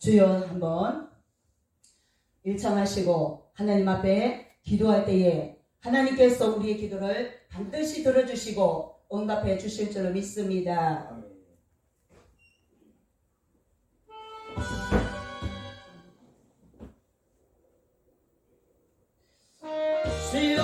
주여 한번 일청하시고 하나님 앞에 기도할 때에 하나님께서 우리의 기도를 반드시 들어주시고 응답해 주실 줄로 믿습니다. 주여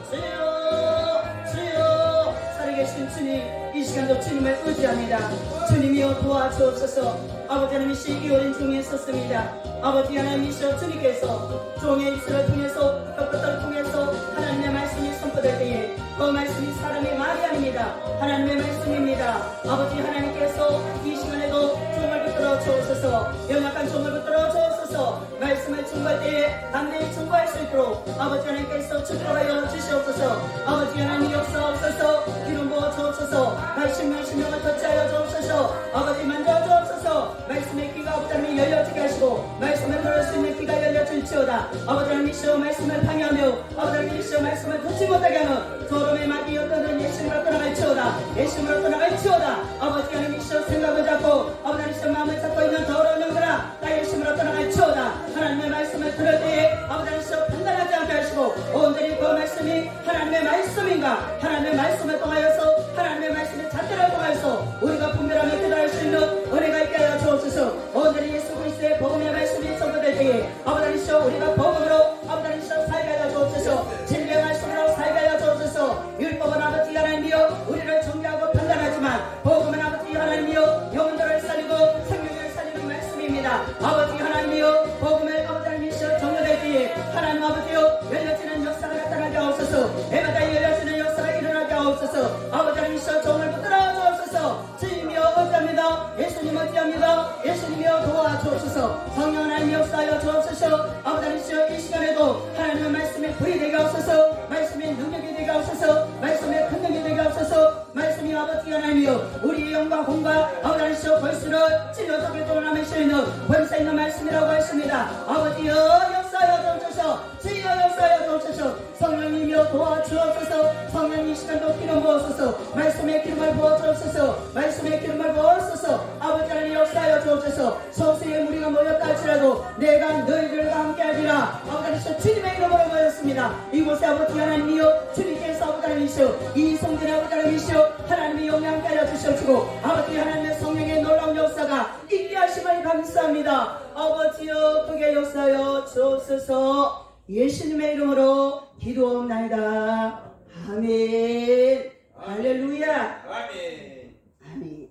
주여 주여 살아계신 주님, 이 시간도 주님을 의지합니다. 주님이여 도와주옵소서. 아버지 하나님, 이 어린 종에 섰습니다. 아버지 하나님이시여, 주님께서 종의 입술을 통해서 뼈끝을 통해서 하나님의 말씀이 선포될 때에 그 말씀이 사람의 말이 아닙니다. 하나님의 말씀입니다. 아버지 하나님께서 이 시간에도 종을 붙들어 주옵소서. 연약한 종을 붙들어 주옵소서. 말씀을 증거할 때에 담대히 증거할 수 있도록 아버지 하나님께서 축복하여 주시옵소서. 아버지 하나님 역사옵소서. 기름 부어 주옵소서. 말씀의 심령을 터치하여 주옵소서. 아버지 만져 주옵소서. 말씀의 귀가 없다면 열려지게 하시고 말씀을 들을 수 있는 귀가 열려질지어다. 아버지 하나님이시여, 말씀을 방해하며 아버지 하나님이시여, 말씀을 듣지 못하게 하는 소름의 막이 였던 예수님으로 떠나갈지어다. 예수님으로 떠나갈지어다. 아버지 하나님이시여, 생각을 잡고 아버지 하나님이시여, 마음을 잡고 있는 더러운 영들아, 나 예수님으로 떠나갈지어다. 하나님의 말씀을 들을 때에 아버지 하나님이시여, 판단하지 않게 하시고 온전히 그 말씀이 하나님의 말씀인가, 하나님의 말씀을 통하여서 하나님의 말씀의 잣대를 통하여서 우리가 분별하며 깨달을 수 있는 은혜가 있게 하여 주옵소서. 온전히 예수 그리스도의 복음의 말씀이 전도될 때에 아버지 하나님이시여, 우리가 복음으로 아버지 하나님이시여 살게 하여 주옵소서. 진리의 말씀으로 살게 하여 주옵소서. 율법은 아버지 하나님이여 우리를 정죄하고 판단하지만 복음은 아버지 하나님이여 영혼들을 살리고 생명을 살리는 말씀입니다. 아버지 하나님이여, 복음을 아버지 하나님이시여 전도될 때에 하나님 아버지여, 열려지는 역사가 나타나게 하옵소서. 해마다 열려지는 역사가 일어나게 하옵소서. 아버지 하나님이시여, 종을 붙들어 주옵소서. 주님이여 의지합니다. 예수님 의지합니다. 예수님이여 도와주옵소서. 성령 하나님 역사하여 주옵소서. 아버지 하나님이시여, 이 시간에도 하나님의 말씀에 불이 되게 하옵소서. 말씀의 능력이 되게 하옵소서. 말씀의 큰 능력이 되게 하옵소서. 말씀이 아버지 하나님이여 우리의 영과 공과 아버지 하나님이시여 벌수를 찔러서 교통하며 실는 벌써 있는 말씀이라고 하십니다. 아버지여 역사하여 주옵소서. 주여 역사하여 주옵소서. 성령님이여 도와주옵소서. 성령 이 시간도 기름 부어소서. 말씀의 기름을 부어주옵소서. 말씀의 기름을 부어소서. 아버지 하나님 역사하여 주옵소서. 소수의 무리가 모였다 할지라도 내가 너희들과 함께하리라. 아버지 하나님 주님의 이름으로 모였습니다. 이곳에 아버지 하나님이여, 주님께서 아버지 하나님이시여, 이 성전의 아버지 하나님이시여, 하나님의 영향 하여 주시옵시고 아버지 하나님의 성령의 놀라운 역사가 있게 하심을 감사합니다. 아버지여 크게 역사하여 주옵소서. 예수님의 이름으로 기도옵나이다. 아멘. 할렐루야. 아멘. 아멘.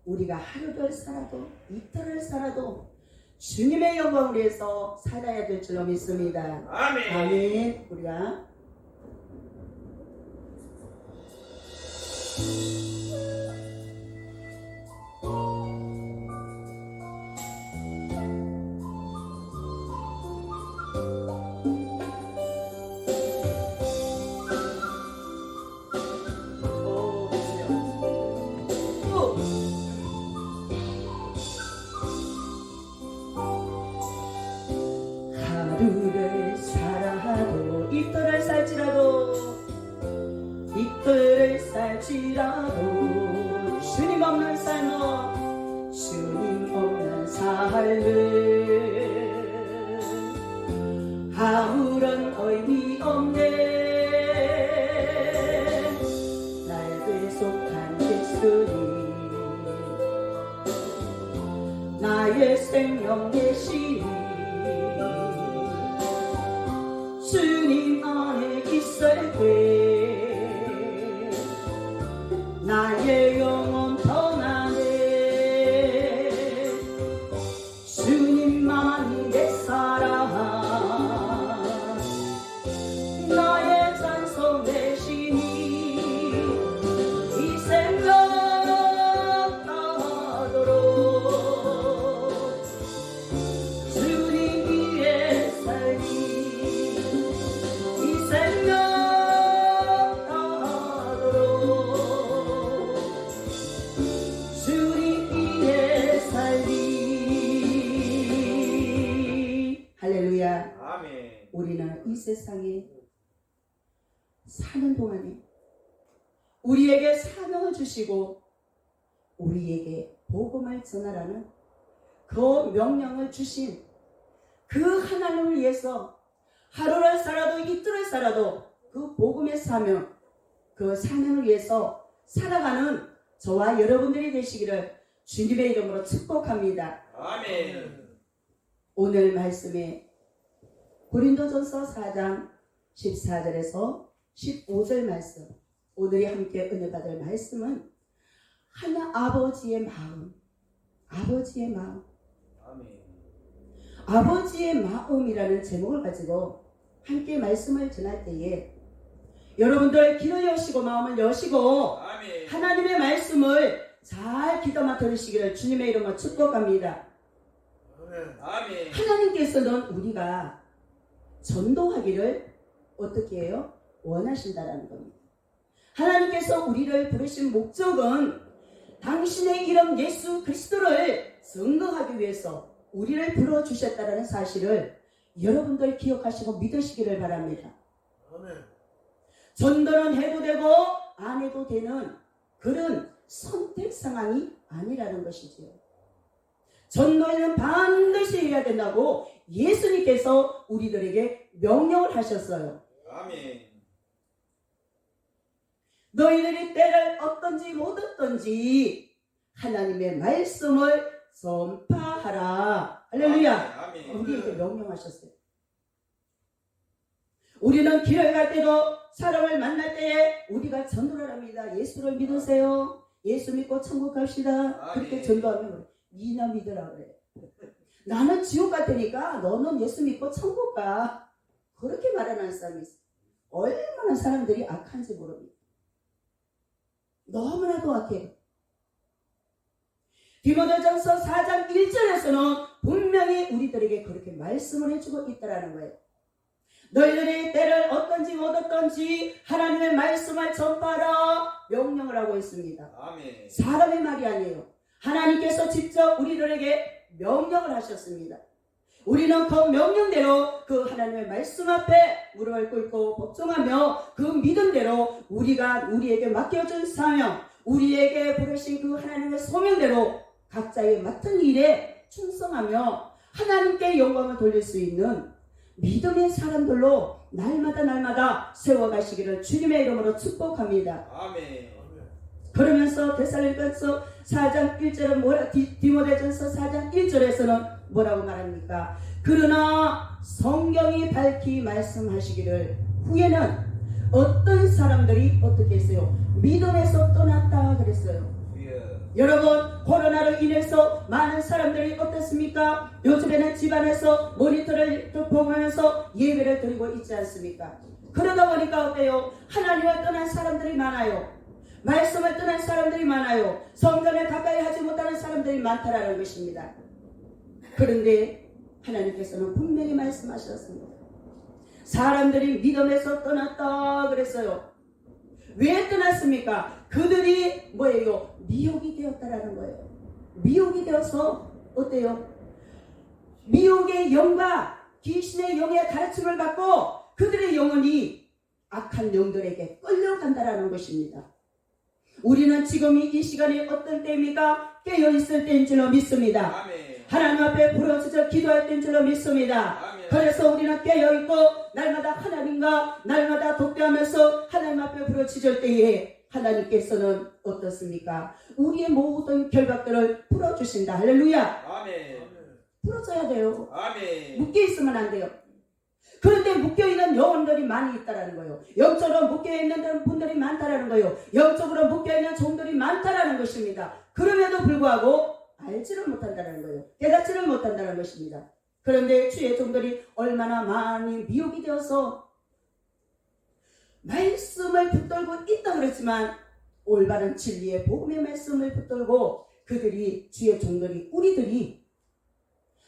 우리가 하루를 살아도 이틀을 살아도 주님의 영광을 위해서 살아야 될 줄로 믿습니다. 아멘. 아멘. 우리가 하루를 살아도 이틀을 살지라도 주님 없는 삶은 주님 없는 삶은 아무런 의미 없네. 나에게 속한 예수님, 나의 생명 대신 주님 안에 있을 때 나의 영혼 편안해. 주님만 내 사랑, 나의 찬송 대신이 이 생명 다하도록 주님 위에 살기 이 생명 다하도록 주님 위에 살기. 할렐루야. 아멘. 우리는 이 세상에 사는 동안에 우리에게 사명을 주시고 우리에게 복음을 전하라는 그 명령을 주신 그 하나님을 위해서 하루를 살아도 이틀을 살아도 그 복음의 사명, 그 사명을 위해서 살아가는 저와 여러분들이 되시기를 주님의 이름으로 축복합니다. 아멘. 오늘 말씀에 고린도전서 4장 14절에서 15절 말씀, 오늘이 함께 은혜 받을 말씀은 하나 아버지의 마음, 아버지의 마음, 아멘. 아버지의 마음이라는 제목을 가지고 함께 말씀을 전할 때에 여러분들 귀를 여시고 마음을 여시고 아멘. 하나님의 말씀을 잘 귀담아 들으시기를 주님의 이름으로 축복합니다. 아멘. 하나님께서는 우리가 전도하기를 어떻게 해요? 원하신다라는 겁니다. 하나님께서 우리를 부르신 목적은 당신의 이름 예수 그리스도를 증거하기 위해서 우리를 불러주셨다는 사실을 여러분들 기억하시고 믿으시기를 바랍니다. 전도는 해도 되고 안 해도 되는 그런 선택 상황이 아니라는 것이지요. 전도에는 반드시 해야 된다고 예수님께서 우리들에게 명령을 하셨어요. 아멘. 너희들이 때를 얻든지 못 얻든지 하나님의 말씀을 선파하라. 할렐루야. 아멘. 우리에게 명령하셨어요. 우리는 길을 갈 때도 사람을 만날 때에 우리가 전도를 합니다. 예수를 믿으세요. 예수 믿고 천국 갑시다. 그렇게 전도하면 그래. 니나 믿으라 그래. 나는 지옥 갈 테니까 너는 예수 믿고 천국 가. 그렇게 말하는 사람이 있어. 얼마나 사람들이 악한지 모릅니다. 너무나도 악해요. 디모데전서 4장 1절에서는 분명히 우리들에게 그렇게 말씀을 해주고 있다라는 거예요. 너희들이 때를 얻든지 못 얻든지 하나님의 말씀을 전파하라 명령을 하고 있습니다. 아멘. 사람의 말이 아니에요. 하나님께서 직접 우리들에게 명령을 하셨습니다. 우리는 그 명령대로 그 하나님의 말씀 앞에 무릎을 꿇고 복종하며 그 믿음대로 우리가 우리에게 맡겨준 사명, 우리에게 부르신 그 하나님의 소명대로 각자의 맡은 일에 충성하며 하나님께 영광을 돌릴 수 있는 믿음의 사람들로 날마다 세워가시기를 주님의 이름으로 축복합니다. 아멘. 그러면서 데살로니가서 4장 1절은 디모데전서 4장 1절에서는 뭐라고 말합니까? 그러나 성경이 밝히 말씀하시기를 후에는 어떤 사람들이 어떻게 했어요? 믿음에서 떠났다 그랬어요. 여러분, 코로나로 인해서 많은 사람들이 어떻습니까? 요즘에는 집안에서 모니터를 보면서 예배를 드리고 있지 않습니까? 그러다 보니까 어때요? 하나님을 떠난 사람들이 많아요. 말씀을 떠난 사람들이 많아요. 성전에 가까이 하지 못하는 사람들이 많다라는 것입니다. 그런데 하나님께서는 분명히 말씀하셨습니다. 사람들이 믿음에서 떠났다 그랬어요. 왜 떠났습니까? 그들이 뭐예요? 미혹이 되었다라는 거예요. 미혹이 되어서 어때요? 미혹의 영과 귀신의 영의 가르침을 받고 그들의 영혼이 악한 영들에게 끌려간다라는 것입니다. 우리는 지금 이 시간에 어떤 때입니까? 깨어있을 때인 줄로 믿습니다. 아멘. 하나님 앞에 부르짖어 기도할 때인 줄로 믿습니다. 아멘. 그래서 우리는 깨어있고 날마다 하나님과 날마다 독대하면서 하나님 앞에 부르짖을 때에 하나님께서는 어떻습니까? 우리의 모든 결박들을 풀어주신다. 할렐루야. 아멘. 풀어줘야 돼요. 아멘. 묶여있으면 안 돼요. 그런데 묶여있는 영혼들이 많이 있다라는 거예요. 영적으로 묶여있는 분들이 많다라는 거예요. 영적으로 묶여있는 종들이 많다라는 것입니다. 그럼에도 불구하고 알지를 못한다는 거예요. 깨닫지를 못한다는 것입니다. 그런데 주의 종들이 얼마나 많이 미혹이 되어서 말씀을 붙들고 있다 그랬지만 올바른 진리의 복음의 말씀을 붙들고 그들이 주의 종들이 우리들이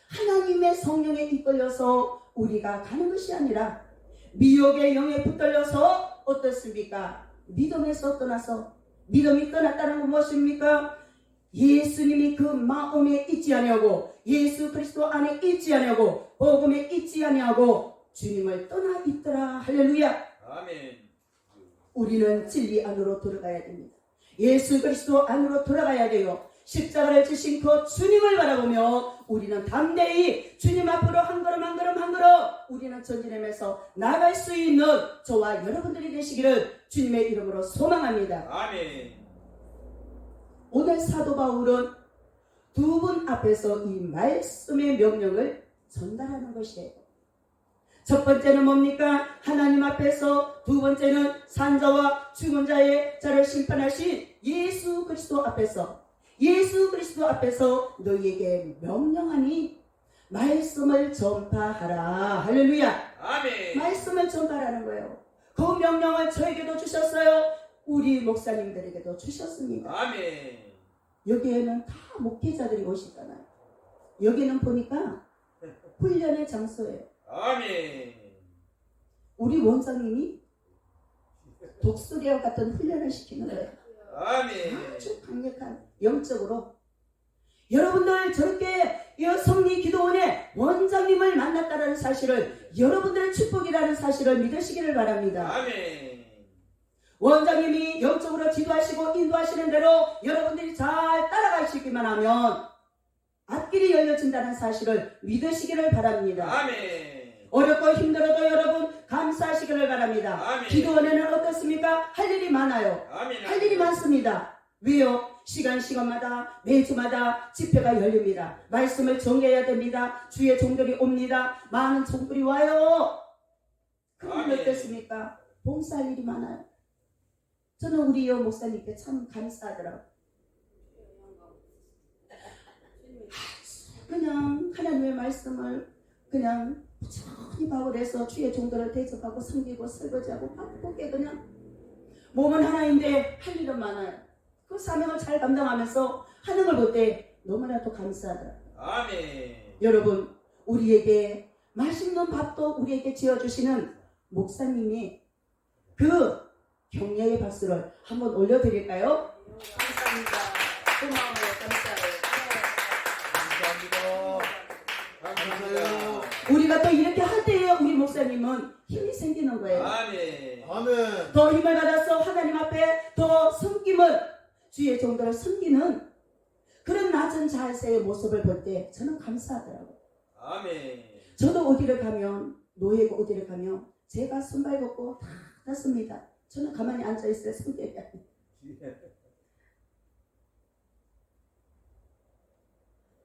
하나님의 성령에 이끌려서 우리가 가는 것이 아니라 미혹의 영에 붙들려서 어떻습니까? 믿음에서 떠나서 믿음이 떠났다는 건 무엇입니까? 예수님이 그 마음에 있지 아니하고 예수 그리스도 안에 있지 아니하고 복음에 있지 아니하고 주님을 떠나 있더라. 할렐루야. 아멘. 우리는 진리 안으로 들어가야 됩니다. 예수 그리스도 안으로 들어가야 돼요. 십자가를 지신 그 주님을 바라보며 우리는 담대히 주님 앞으로 한 걸음 한 걸음 한 걸음 우리는 전진하면서 나갈 수 있는 저와 여러분들이 되시기를 주님의 이름으로 소망합니다. 아멘. 오늘 사도 바울은 두 분 앞에서 이 말씀의 명령을 전달하는 것이에요. 첫 번째는 뭡니까? 하나님 앞에서, 두 번째는 산자와 죽은 자의 자를 심판하신 예수 그리스도 앞에서, 예수 그리스도 앞에서 너희에게 명령하니 말씀을 전파하라. 할렐루야. 아멘. 말씀을 전파하라는 거예요. 그 명령을 저에게도 주셨어요. 우리 목사님들에게도 주셨습니다. 아멘. 여기에는 다 목회자들이 오시잖아요. 여기는 보니까 훈련의 장소예요. 아멘. 우리 원장님이 독수리와 같은 훈련을 시키는 거예요. 아멘. 아주 강력한 영적으로. 여러분들 저렇게 성리 기도원의 원장님을 만났다는 사실을, 여러분들의 축복이라는 사실을 믿으시기를 바랍니다. 아멘. 원장님이 영적으로 지도하시고 인도하시는 대로 여러분들이 잘 따라가시기만 하면 앞길이 열려진다는 사실을 믿으시기를 바랍니다. 아멘. 어렵고 힘들어도 여러분 감사하시기를 바랍니다. 아멘. 기도원에는 어떻습니까? 할 일이 많아요. 아멘. 할 일이 많습니다. 왜요? 시간마다 매주마다 집회가 열립니다. 말씀을 정해야 됩니다. 주의 종들이 옵니다. 많은 종들이 와요. 그럼 아멘. 어떻습니까? 봉사할 일이 많아요. 저는 우리 여 목사님께 참 감사하더라고요. 그냥 하나님의 말씀을 그냥 천히 바울해서 주의 종들을 대접하고 섬기고 설거지하고 바쁘게 그냥 몸은 하나인데 할 일은 많아요. 그 사명을 잘 감당하면서 하는 걸 볼 때 너무나도 감사하더라고요. 아멘. 여러분, 우리에게 맛있는 밥도 우리에게 지어주시는 목사님이 그 격려의 박수를 한번 올려드릴까요? 감사합니다. 고마워요. 감사해요. 감사합니다. 우리가 또 이렇게 할 때에 우리 목사님은 힘이 생기는 거예요. 아멘. 아멘. 더 힘을 받아서 하나님 앞에 더 섬김을, 주의 종들을 섬기는 그런 낮은 자세의 모습을 볼 때 저는 감사하더라고요. 아멘. 저도 어디를 가면, 노예고 어디를 가면 제가 손발 걷고 다 tas습니다. 저는 가만히 앉아있어요. 성격이 아니에요.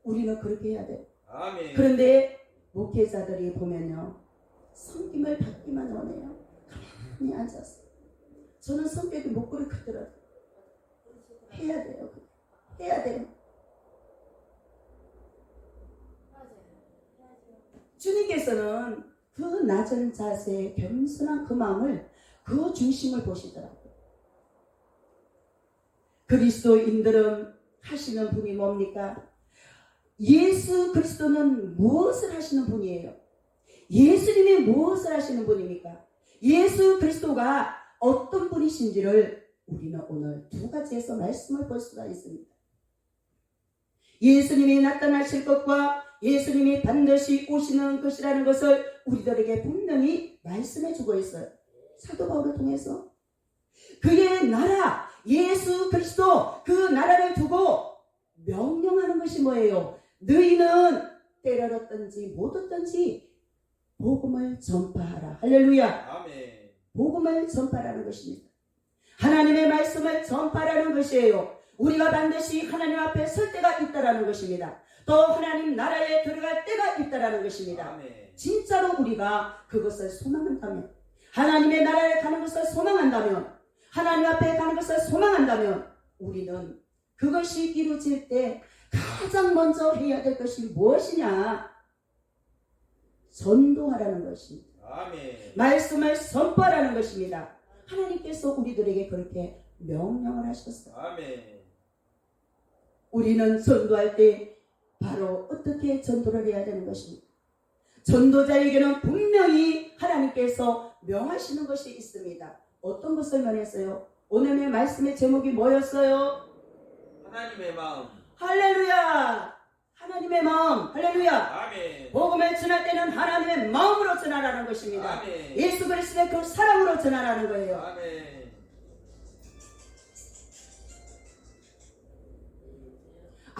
우리는 그렇게 해야 돼요. 아멘. 그런데 목회자들이 보면요, 섬김을 받기만 원해요. 가만히 앉아서. 저는 성격이 목걸이 크더라고요. 해야 돼요. 해야 돼요. 주님께서는 그 낮은 자세, 겸손한 그 마음을, 그 중심을 보시더라고요. 그리스도인들은 하시는 분이 뭡니까? 예수 그리스도는 무엇을 하시는 분이에요? 예수님이 무엇을 하시는 분입니까? 예수 그리스도가 어떤 분이신지를 우리는 오늘 두 가지에서 말씀을 볼 수가 있습니다. 예수님이 나타나실 것과 예수님이 반드시 오시는 것이라는 것을 우리들에게 분명히 말씀해 주고 있어요. 사도 바울을 통해서 그의 나라, 예수 그리스도, 그 나라를 두고 명령하는 것이 뭐예요? 너희는 때를 얻든지 못 얻든지 복음을 전파하라. 할렐루야. 아멘. 복음을 전파하라는 것입니다. 하나님의 말씀을 전파하라는 것이에요. 우리가 반드시 하나님 앞에 설 때가 있다라는 것입니다. 또 하나님 나라에 들어갈 때가 있다라는 것입니다. 아멘. 진짜로 우리가 그것을 소망한다면, 하나님의 나라에 가는 것을 소망한다면, 하나님 앞에 가는 것을 소망한다면 우리는 그것이 이루어질 때 가장 먼저 해야 될 것이 무엇이냐? 전도하라는 것입니다. 아멘. 말씀을 선포하라는 것입니다. 하나님께서 우리들에게 그렇게 명령을 하셨어요. 아멘. 우리는 전도할 때 바로 어떻게 전도를 해야 되는 것입니다. 전도자에게는 분명히 하나님께서 명하시는 것이 있습니다. 어떤 것을 명했어요? 오늘의 말씀의 제목이 뭐였어요? 하나님의 마음. 할렐루야! 하나님의 마음. 할렐루야! 아멘. 복음을 전할 때는 하나님의 마음으로 전하라는 것입니다. 아멘. 예수 그리스도의 그 사랑으로 전하라는 거예요. 아멘.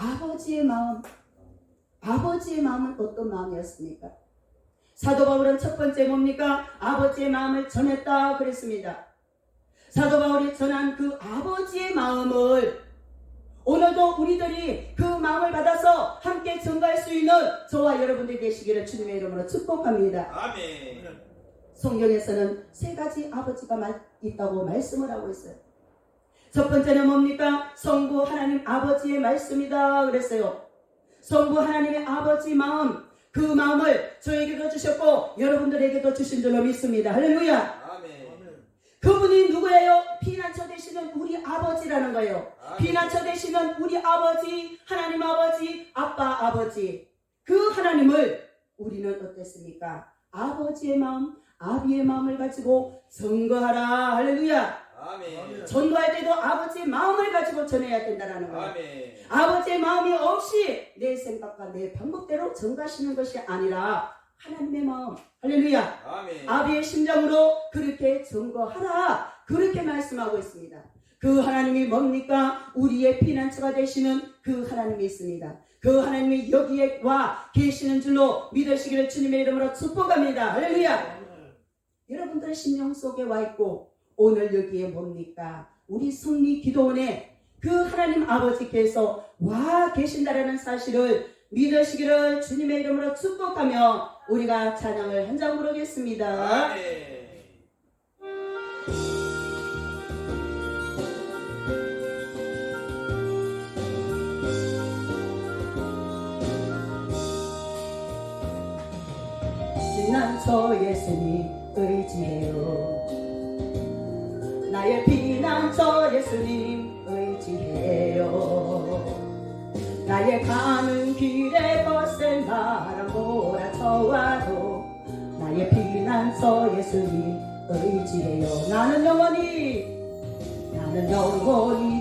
아버지의 마음, 아버지의 마음은 어떤 마음이었습니까? 사도 바울은 첫 번째 뭡니까? 아버지의 마음을 전했다 그랬습니다. 사도 바울이 전한 그 아버지의 마음을 오늘도 우리들이 그 마음을 받아서 함께 전가할 수 있는 저와 여러분들이 되시기를 주님의 이름으로 축복합니다. 아멘. 성경에서는 세 가지 아버지가 있다고 말씀을 하고 있어요. 첫 번째는 뭡니까? 성부 하나님 아버지의 말씀이다 그랬어요. 성부 하나님의 아버지 마음, 그 마음을 저에게도 주셨고 여러분들에게도 주신 줄로 믿습니다. 할렐루야. 아멘. 그분이 누구예요? 피난처 되시는 우리 아버지라는 거예요. 아멘. 피난처 되시는 우리 아버지, 하나님 아버지, 아빠 아버지, 그 하나님을 우리는 어땠습니까? 아버지의 마음, 아비의 마음을 가지고 전거하라. 할렐루야. 아멘. 전도할 때도 아버지의 마음을 가지고 전해야 된다는 거예요. 아멘. 아버지의 마음이 없이 내 생각과 내 방법대로 전가하시는 것이 아니라 하나님의 마음, 할렐루야, 아멘. 아비의 심정으로 그렇게 전거하라, 그렇게 말씀하고 있습니다. 그 하나님이 뭡니까? 우리의 피난처가 되시는 그 하나님이 있습니다. 그 하나님이 여기에 와 계시는 줄로 믿으시기를 주님의 이름으로 축복합니다. 할렐루야. 여러분들의 심령 속에 와 있고 오늘 여기에 뭡니까? 우리 성리 기도원에 그 하나님 아버지께서 와 계신다라는 사실을 믿으시기를 주님의 이름으로 축복하며 우리가 찬양을 한 장 부르겠습니다. 아멘. 피난처 예수님 의지해요. 나의 피난처 예수님 의지해요. 나의 가는 길에 거센 바람 몰아쳐와도 나의 피난처 예수님 의지해요. 나는 영원히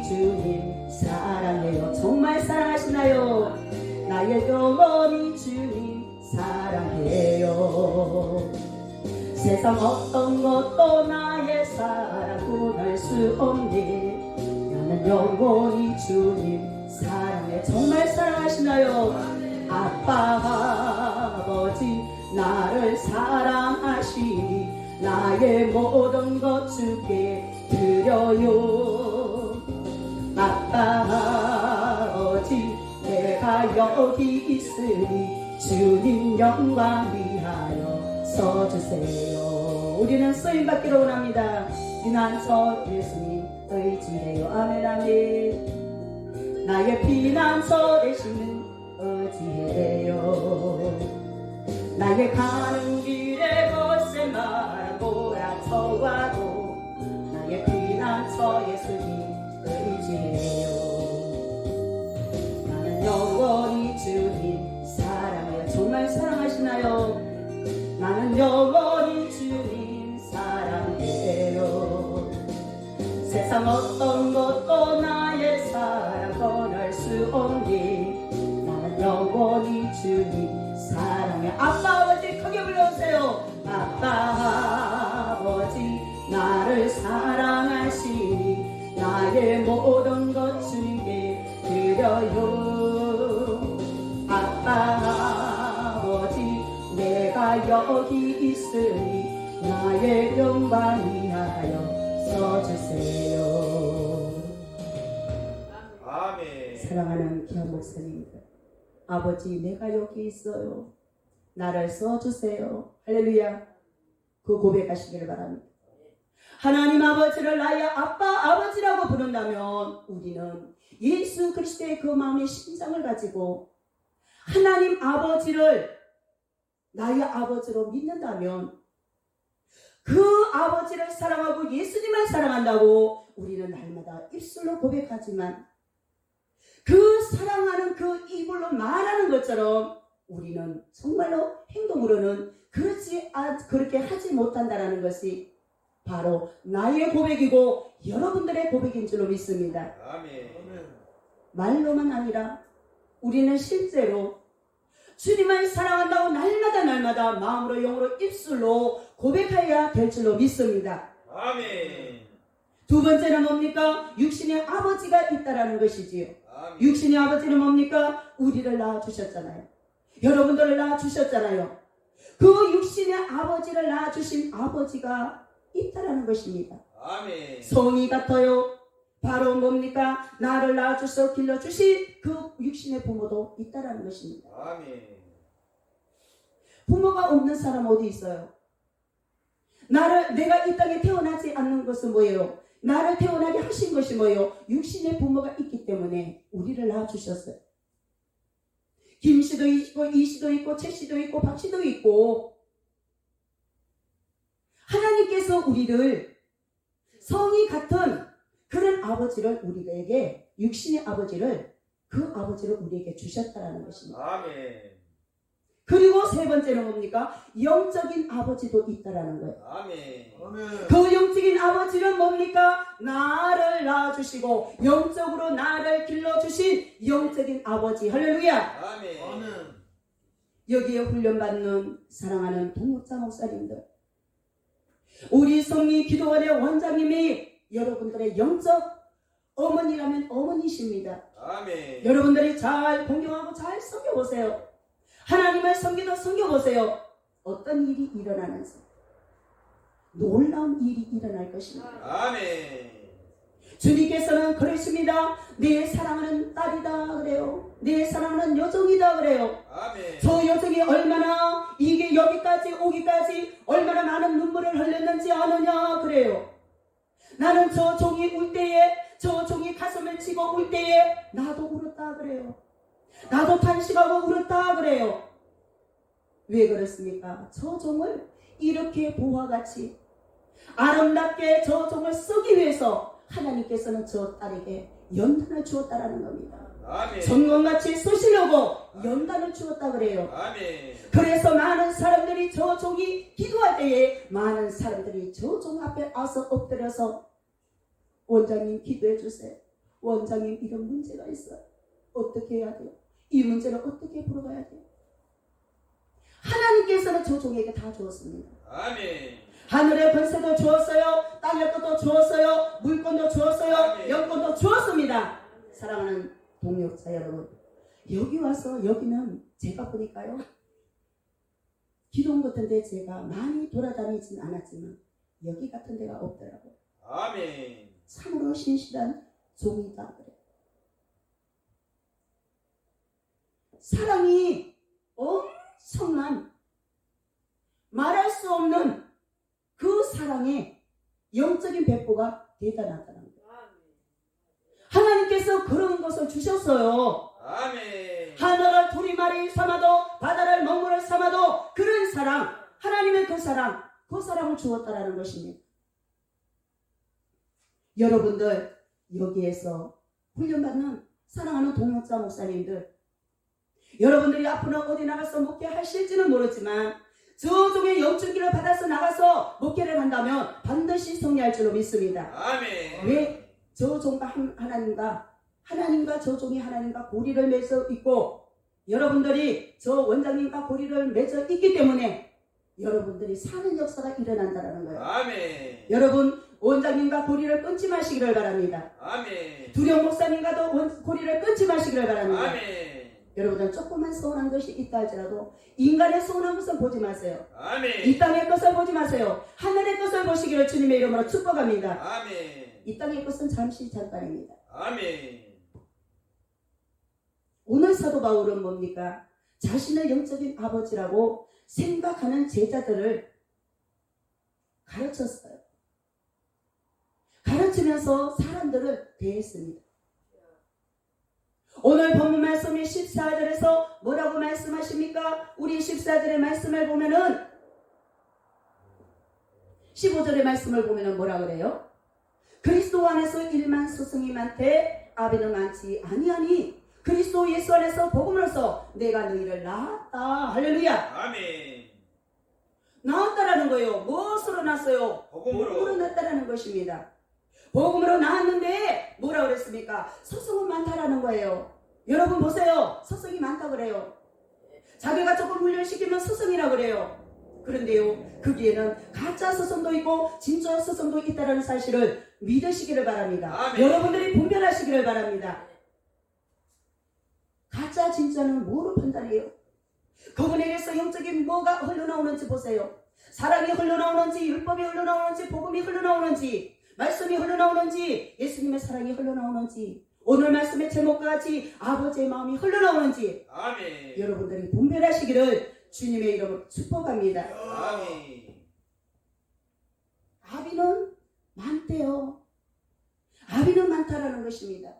주님 사랑해요. 정말 사랑하시나요? 나의 영원히 주님 사랑해요. 세상 어떤 것도 나의 사랑 구할 수 없니. 나는 영원히 주님 사랑해. 정말 사랑하시나요? 아빠 아버지 나를 사랑하시니 나의 모든 것 주께 드려요. 아빠 아버지 내가 여기 있으니 주님 영광 위하여 써주세요. 우리는 쓰임받기를 원합니다. 피난처 예수님 의지해요. 아멘 아멘. 나의 피난처 되시는 의지해요. 나의 가는 길에 거센 바람 몰아쳐와도 나의 피난처 예수님 의지해요. 나는 영원히 주님 사랑해요. 정말 사랑하시나요? 나는 영원히 주님 사랑해요. 세상 어떤 것도 나의 사랑 건할 수 없니. 나는 영원히 주님 사랑해. 아빠 아버지 크게 불러주세요. 아빠 아버지 나를 사랑하시니 나의 모든 것 주님께 드려요. 아빠 아버지 내가 여기 있으니 나의 영광 위하여 써주세요. 아멘. 사랑하는 귀한 목사님들, 아버지 내가 여기 있어요. 나를 써주세요. 할렐루야. 그 고백하시기를 바랍니다. 하나님 아버지를 나의 아빠 아버지라고 부른다면 우리는 예수 그리스도의 그 마음의 심장을 가지고 하나님 아버지를 나의 아버지로 믿는다면 그 아버지를 사랑하고 예수님을 사랑한다고 우리는 날마다 입술로 고백하지만 그 사랑하는 그 입으로 말하는 것처럼 우리는 정말로 행동으로는 그렇게 하지 못한다라는 것이 바로 나의 고백이고 여러분들의 고백인 줄로 믿습니다. 아멘. 말로만 아니라 우리는 실제로 주님을 사랑한다고 날마다 마음으로 영으로 입술로 고백해야 될 줄로 믿습니다. 아멘. 두 번째는 뭡니까? 육신의 아버지가 있다라는 것이지요. 아멘. 육신의 아버지는 뭡니까? 우리를 낳아주셨잖아요. 여러분들을 낳아주셨잖아요. 그 육신의 아버지를 낳아주신 아버지가 있다라는 것입니다. 아멘. 성이 같아요. 바로 뭡니까? 나를 낳아주셔서 길러주신 그 육신의 부모도 있다라는 것입니다. 아멘. 부모가 없는 사람 어디 있어요? 내가 이 땅에 태어나지 않는 것은 뭐예요? 나를 태어나게 하신 것이 뭐예요? 육신의 부모가 있기 때문에 우리를 낳아주셨어요. 김씨도 있고 이씨도 있고 최씨도 있고 박씨도 있고, 하나님께서 우리를 성이 같은 그런 아버지를 우리에게, 육신의 아버지를, 그 아버지를 우리에게 주셨다라는 것입니다. 아멘. 그리고 세 번째는 뭡니까? 영적인 아버지도 있다라는 거예요. 아멘. 그 영적인 아버지는 뭡니까? 나를 낳아주시고 영적으로 나를 길러주신 영적인 아버지. 할렐루야. 아멘. 여기에 훈련받는 사랑하는 동역자 목사님들, 우리 성리 기도원의 원장님이 여러분들의 영적 어머니라면 어머니십니다. 아멘. 여러분들이 잘 공경하고 잘 섬겨보세요. 하나님을 섬겨보세요. 어떤 일이 일어나는지 놀라운 일이 일어날 것입니다. 아멘. 주님께서는 그러십니다. 내 사랑하는 딸이다 그래요. 내 사랑하는 여종이다 그래요. 아멘. 저 여종이 얼마나 이게 여기까지 오기까지 얼마나 많은 눈물을 흘렸는지 아느냐 그래요. 나는 저 종이 울 때에, 저 종이 가슴을 치고 울 때에 나도 울었다 그래요. 나도 탄식하고 울었다 그래요. 왜 그렇습니까? 저 종을 이렇게 보화같이 아름답게 저 종을 쓰기 위해서 하나님께서는 저 딸에게 연단을 주었다라는 겁니다. 아멘. 전공같이 쓰시려고 연단을 주었다 그래요. 아멘. 그래서 많은 사람들이 저 종이 기도할 때에 많은 사람들이 저 종 앞에 와서 엎드려서 원장님 기도해 주세요. 원장님 이런 문제가 있어요. 어떻게 해야 돼요? 이 문제를 어떻게 풀어가야 돼요? 하나님께서는 저 종에게 다 주었습니다. 아멘. 하늘의 권세도 주었어요. 땅의 것도 주었어요. 물권도 주었어요. 아멘. 영권도 주었습니다. 사랑하는 동역자 여러분, 여기 와서, 여기는 제가 보니까요, 기도원 같은데 제가 많이 돌아다니진 않았지만 여기 같은 데가 없더라고요. 아멘. 참으로 신실한 종이다 그래. 사랑이 엄청난, 말할 수 없는 그 사랑의 영적인 배포가 대단하다는 거예요. 하나님께서 그런 것을 주셨어요. 아멘. 하늘을 두리마리 삼아도 바다를 먹물을 삼아도 그런 사랑, 하나님의 그 사랑을 주었다라는 것입니다. 여러분들 여기에서 훈련받는 사랑하는 동역자 목사님들, 여러분들이 앞으로 어디 나가서 목회하실지는 모르지만 저 종의 영적기를 받아서 나가서 목회를 한다면 반드시 승리할 줄로 믿습니다. 아멘. 왜? 저 종과 하나님과 저 종이 하나님과 고리를 맺어 있고, 여러분들이 저 원장님과 고리를 맺어 있기 때문에 여러분들이 사는 역사가 일어난다는 거예요. 아멘. 여러분 원장님과 고리를 끊지 마시기를 바랍니다. 아멘. 두령 목사님과도 고리를 끊지 마시기를 바랍니다. 아멘. 여러분들 조금만 서운한 것이 있다 할지라도 인간의 서운한 것은 보지 마세요. 아멘. 이 땅의 것을 보지 마세요. 하늘의 것을 보시기를 주님의 이름으로 축복합니다. 아멘. 이 땅의 것은 잠깐입니다. 아멘. 오늘 사도 바울은 뭡니까? 자신을 영적인 아버지라고 생각하는 제자들을 가르쳤어요. 가르치면서 사람들을 대했습니다. 오늘 본문 말씀이 14절에서 뭐라고 말씀하십니까? 우리 14절의 말씀을 보면은 15절의 말씀을 보면은 뭐라 그래요? 그리스도 안에서 일만 스승이 많되 아비는 많지 아니하니 그리스도 예수 안에서 복음으로써 내가 너희를 낳았다. 할렐루야. 아멘. 낳았다라는 거예요. 무엇으로 낳았어요? 복음으로 낳았다라는 것입니다. 복음으로 낳았는데 뭐라 그랬습니까? 서성은 많다라는 거예요. 여러분 보세요. 서성이 많다 그래요. 자기가 조금 훈련시키면 서성이라 그래요. 그런데요, 거기에는 가짜 서성도 있고 진짜 서성도 있다는 사실을 믿으시기를 바랍니다. 아멘. 여러분들이 분별하시기를 바랍니다. 가짜 진짜는 뭐로 판단해요? 그분에게서 영적인 뭐가 흘러나오는지 보세요. 사랑이 흘러나오는지, 율법이 흘러나오는지, 복음이 흘러나오는지, 말씀이 흘러나오는지, 예수님의 사랑이 흘러나오는지, 오늘 말씀의 제목과 같이 아버지의 마음이 흘러나오는지 아멘. 여러분들이 분별하시기를 주님의 이름으로 축복합니다. 아멘. 아비는 많대요. 아비는 많다라는 것입니다.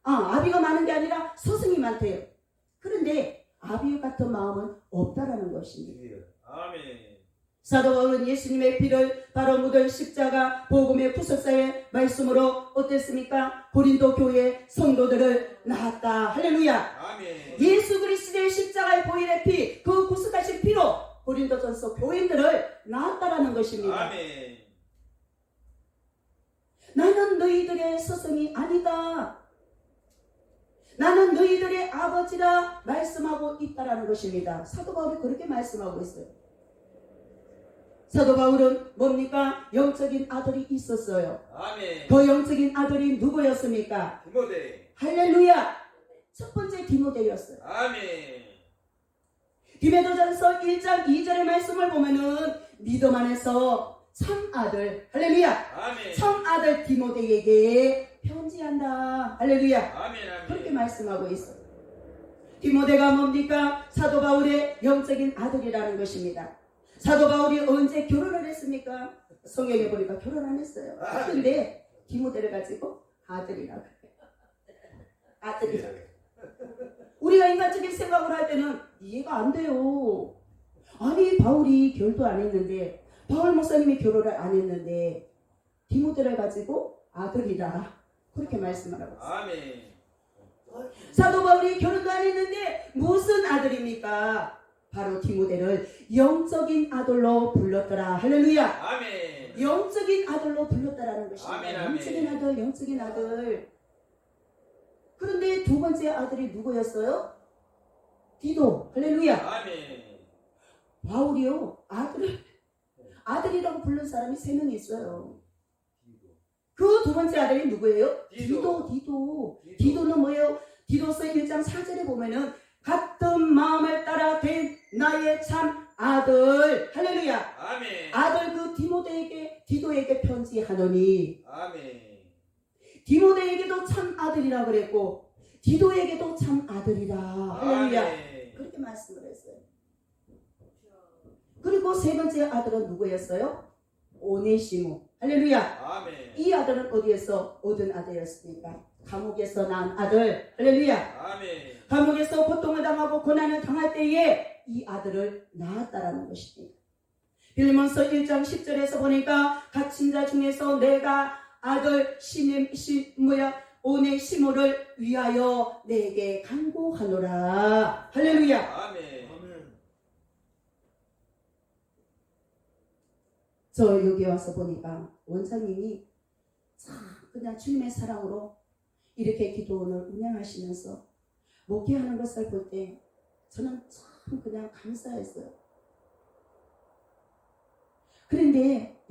아비가 많은 게 아니라 스승이 많대요. 그런데 아비 같은 마음은 없다라는 것입니다. 아멘. 사도 바울은 예수님의 피를 바로 묻은 십자가 복음의 구속사의 말씀으로 어땠습니까? 고린도 교회 성도들을 낳았다. 할렐루야. 아멘. 예수 그리스도의 십자가의 보혈의 피, 그 구속하신 피로 고린도전서 교인들을 낳았다라는 것입니다. 아멘. 나는 너희들의 스승이 아니다. 나는 너희들의 아버지라 말씀하고 있다라는 것입니다. 사도 바울이 그렇게 말씀하고 있어요. 사도 바울은 뭡니까? 영적인 아들이 있었어요. 아멘. 그 영적인 아들이 누구였습니까? 디모데. 할렐루야. 첫 번째 디모데였어요. 아멘. 디모데전서 1장 2절의 말씀을 보면은 믿음 안에서 참 아들, 할렐루야. 아멘. 참 아들 디모데에게 편지한다. 할렐루야. 아멘. 그렇게 아멘. 말씀하고 있어요. 디모데가 뭡니까? 사도 바울의 영적인 아들이라는 것입니다. 사도 바울이 언제 결혼을 했습니까? 성경에 보니까 결혼 안 했어요. 그런데 디모데를 가지고 아들이라고 해요. 아들이라고. 우리가 인간적인 생각을 할 때는 이해가 안 돼요. 아니 바울이 결도 안 했는데, 바울 목사님이 결혼을 안 했는데 디모데를 가지고 아들이라 그렇게 말씀을 하고 있어요. 아멘. 사도 바울이 결혼도 안 했는데 무슨 아들입니까? 바로 디모데를 영적인 아들로 불렀더라. 할렐루야. 아멘. 영적인 아들로 불렀다라는 것입니다. 아멘, 아멘. 영적인 아들, 영적인 아들. 그런데 두 번째 아들이 누구였어요? 디도. 할렐루야. 아멘. 바울이요, 아들이라고 부른 사람이 3명이 있어요. 그 두 번째 아들이 누구예요? 디도. 디도는 뭐예요? 디도서 1장 4절에 보면은 같은 마음을 따라 된 나의 참 아들. 할렐루야. 아멘. 아들 그 디도에게 편지하노니, 아멘. 디모데에게도 참 아들이라 그랬고 디도에게도 참 아들이라. 할렐루야. 아멘. 그렇게 말씀을 했어요. 그리고 세 번째 아들은 누구였어요? 오네시모. 할렐루야. 아멘. 이 아들은 어디에서 얻은 아들이었습니까? 감옥에서 낳은 아들. 할렐루야. 아멘. 감옥에서 고통을 당하고 고난을 당할 때에 이 아들을 낳았다라는 것입니다. 빌리몬서 1장 10절에서 보니까 갇힌 자 중에서 내가 아들 오네시모를 위하여 내게 간구하노라. 할렐루야. 아멘. 저 여기 와서 보니까 원장님이 참 그냥 주님의 사랑으로 이렇게 기도원을 운영하시면서 목회하는 것을 볼 때 저는 참 그냥 감사했어요. 그런데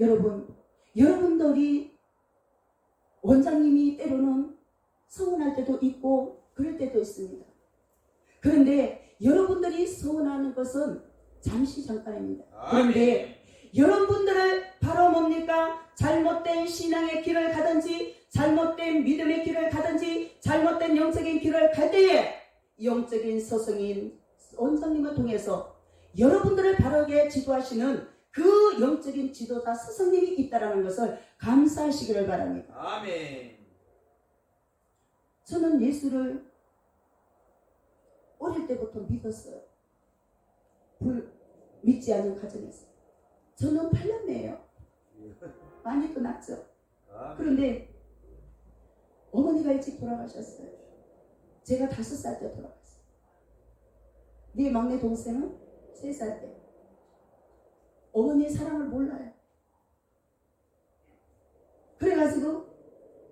여러분들이 원장님이 때로는 서운할 때도 있고 그럴 때도 있습니다. 그런데 여러분들이 서운하는 것은 잠시 잠깐입니다. 그런데 여러분들을 바로 뭡니까? 잘못된 신앙의 길을 가든지 잘못된 믿음의 길을 가든지 잘못된 영적인 길을 갈 때에 영적인 스승인 원장님을 통해서 여러분들을 바르게 지도하시는 그 영적인 지도자 스승님이 있다는 것을 감사하시기를 바랍니다. 아멘. 저는 예수를 어릴 때부터 믿었어요. 믿지 않는 가정에서. 저는 8년매예요. 많이 또 낳죠. 그런데 어머니가 일찍 돌아가셨어요. 제가 5살 때 돌아갔어요. 네 막내 동생은 3살 때. 어머니의 사랑을 몰라요. 그래가지고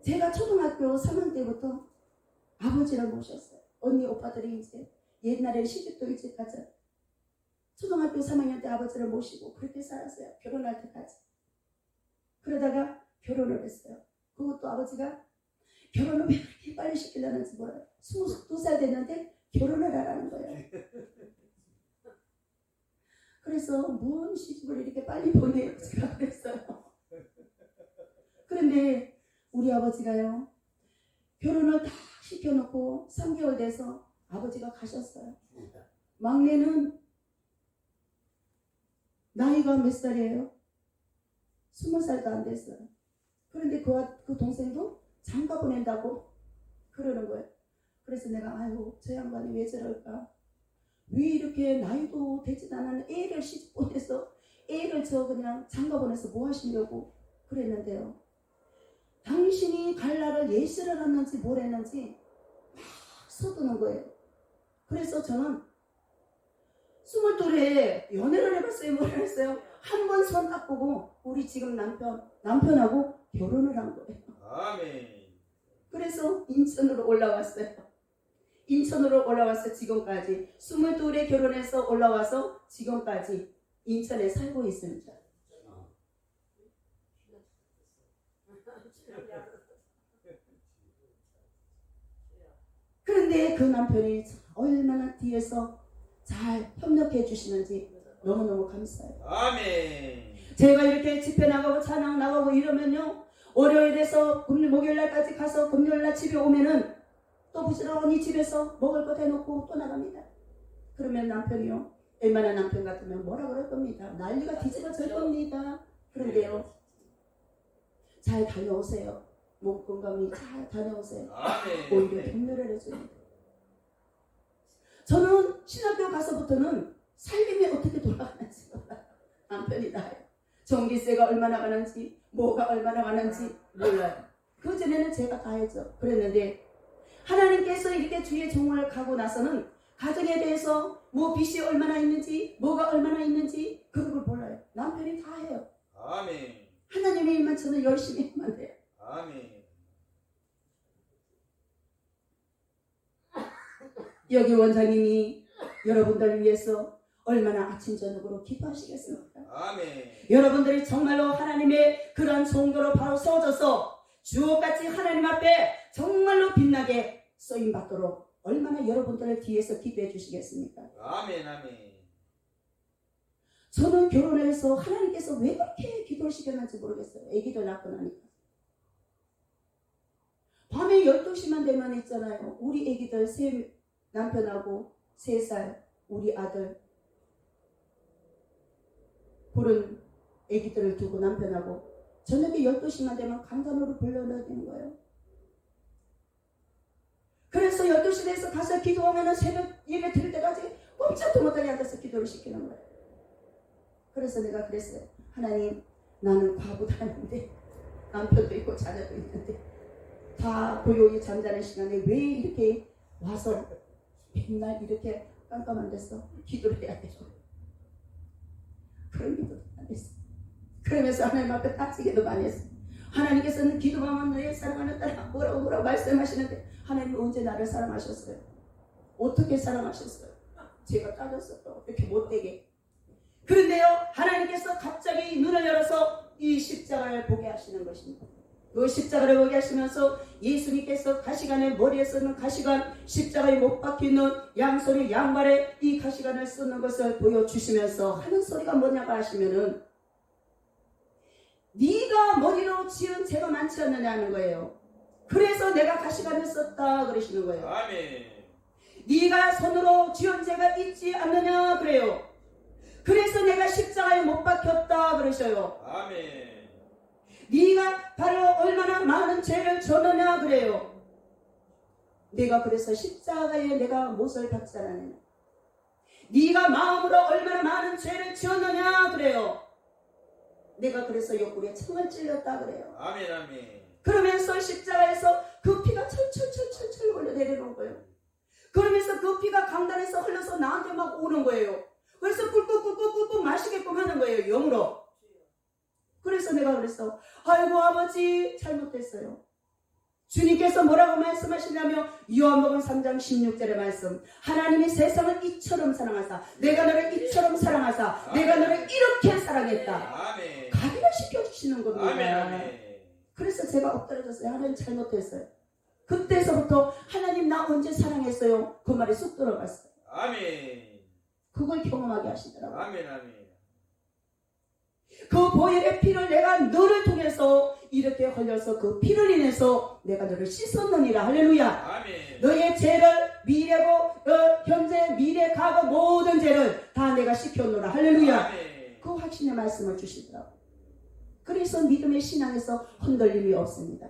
제가 초등학교 3학년 때부터 아버지를 모셨어요. 언니 오빠들이 이제 옛날에 시집도 일찍 가죠. 초등학교 3학년 때 아버지를 모시고 그렇게 살았어요. 결혼할 때까지. 그러다가 결혼을 했어요. 그것도 아버지가 결혼을 왜 이렇게 빨리 시키려는지 몰라요. 22살 됐는데 결혼을 하라는 거예요. 그래서 뭔 시집을 이렇게 빨리 보내요? 제가 그랬어요. 그런데 우리 아버지가요, 결혼을 다 시켜놓고 3개월 돼서 아버지가 가셨어요. 막내는 나이가 몇 살이에요? 20살도 안 됐어요. 그런데 그 동생도 장가 보낸다고 그러는 거예요. 그래서 내가 아유 저 양반이 왜 저럴까? 왜 이렇게 나이도 되지도 않은 애를 시집 보내서 애를 저 그냥 장가 보내서 뭐 하시려고 그랬는데요. 당신이 갈 날을 예시를 했는지 뭘 했는지 막 서두는 거예요. 그래서 저는 22에 연애를 해봤어요. 뭘 했어요? 한 번 손 딱 보고 우리 지금 남편하고 결혼을 한 거예요. 아멘. 그래서 인천으로 올라왔어요. 인천으로 올라와서 지금까지 22에 결혼해서 올라와서 지금까지 인천에 살고 있습니다. 그런데 그 남편이 얼마나 뒤에서 잘 협력해 주시는지 너무너무 감사해요. 아멘. 제가 이렇게 집회 나가고 찬양 나가고 이러면요, 월요일에서 목요일날까지 가서 금요일날 집에 오면은 또 부지런히 집에서 먹을 것 해놓고 또 나갑니다. 그러면 남편이요, 얼마나 남편 같으면 뭐라 그럴 겁니다. 난리가 뒤집어질 겁니다. 그런데요, 잘 다녀오세요. 몸 건강히 잘 다녀오세요. 아멘. 오히려 격려를 해줍니다. 저는 신학교 가서부터는 살림이 어떻게 돌아가는지 몰라요. 남편이 나요. 전기세가 얼마나 가는지, 뭐가 얼마나 가는지 몰라요. 그전에는 제가 다 했죠. 그랬는데 하나님께서 이렇게 주의 종을 가고 나서는 가정에 대해서 뭐 빚이 얼마나 있는지, 뭐가 얼마나 있는지 그런 걸 몰라요. 남편이 다 해요. 아멘. 하나님의 일만 저는 열심히 하면 돼요. 아멘. 여기 원장님이 여러분들을 위해서 얼마나 아침 저녁으로 기도하시겠습니까? 아멘. 여러분들이 정말로 하나님의 그런 종교로 바로 서져서 주옥같이 하나님 앞에 정말로 빛나게 쓰임받도록 얼마나 여러분들을 뒤에서 기도해 주시겠습니까? 아멘. 아멘. 저는 결혼을 해서 하나님께서 왜 그렇게 기도를 시켰는지 모르겠어요. 아기들 낳고 나니까. 밤에 12시만 되면 있잖아요. 우리 아기들 남편하고 3살 우리 아들 그런 아기들을 두고 남편하고 저녁에 12시만 되면 강단으로 불러넣어야 되는 거예요. 그래서 12시 돼서 가서 기도하면 새벽 예배 드릴 때까지 꼼짝도 못하게 앉아서 기도를 시키는 거예요. 그래서 내가 그랬어요. 하나님, 나는 과부도 아닌데 남편도 있고 자녀도 있는데 다 고요히 잠자는 시간에 왜 이렇게 와서 맨날 이렇게 깜깜한 데서 기도를 해야 되죠. 그런 기도도 안 했어요. 그러면서 하나님 앞에 따지기도 많이 했어요. 하나님께서는 기도만 하면 너의 사랑하는 딸아 뭐라고 말씀하시는데 하나님이 언제 나를 사랑하셨어요? 어떻게 사랑하셨어요? 제가 따졌어요. 이렇게 못되게. 그런데요, 하나님께서 갑자기 눈을 열어서 이 십자가를 보게 하시는 것입니다. 그 십자가를 보게 하시면서 예수님께서 가시관에 머리에 쓰는 가시관, 십자가에 못 박혀있는 양손에 양발에 이 가시관을 쓰는 것을 보여주시면서 하는 소리가 뭐냐고 하시면은 네가 머리로 지은 죄가 많지 않느냐는 거예요. 그래서 내가 가시관을 썼다 그러시는 거예요. 아멘. 네가 손으로 지은 죄가 있지 않느냐 그래요. 그래서 내가 십자가에 못 박혔다 그러셔요. 아멘. 네가 바로 얼마나 많은 죄를 졌느냐 그래요. 내가 그래서 십자가에 내가 못을 박지 않았느냐. 네가 마음으로 얼마나 많은 죄를 지었느냐 그래요. 내가 그래서 옆구리에 창을 찔렸다 그래요. 아멘. 아멘. 그러면서 십자가에서 그 피가 철철 흘러 내려오는 거예요. 그러면서 그 피가 강단에서 흘러서 나한테 막 오는 거예요. 그래서 꿀꿀꿀꿀꿀 마시게끔 하는 거예요. 영으로. 그래서 내가 그랬어. 아이고 아버지 잘못됐어요. 주님께서 뭐라고 말씀하시냐면 요한복음 3장 16절의 말씀. 하나님이 세상을 이처럼 사랑하사 내가 너를 이처럼 사랑하사 내가 너를 이렇게 사랑했다. 아멘. 각인을 시켜주시는 겁니다. 아멘. 아멘. 그래서 제가 엎드려졌어요. 하나님 잘못했어요. 그때서부터 하나님 나 언제 사랑했어요? 그 말이 쑥 들어갔어요. 아멘. 그걸 경험하게 하시더라고요. 아멘. 아멘. 그 보혈의 피를 내가 너를 통해서 이렇게 흘려서 그 피를 인해서 내가 너를 씻었느니라. 할렐루야. 아멘. 너의 죄를 미래고 현재 미래 과거 모든 죄를 다 내가 씻겼노라. 할렐루야. 아멘. 그 확신의 말씀을 주시더라고요. 그래서 믿음의 신앙에서 흔들림이 없습니다.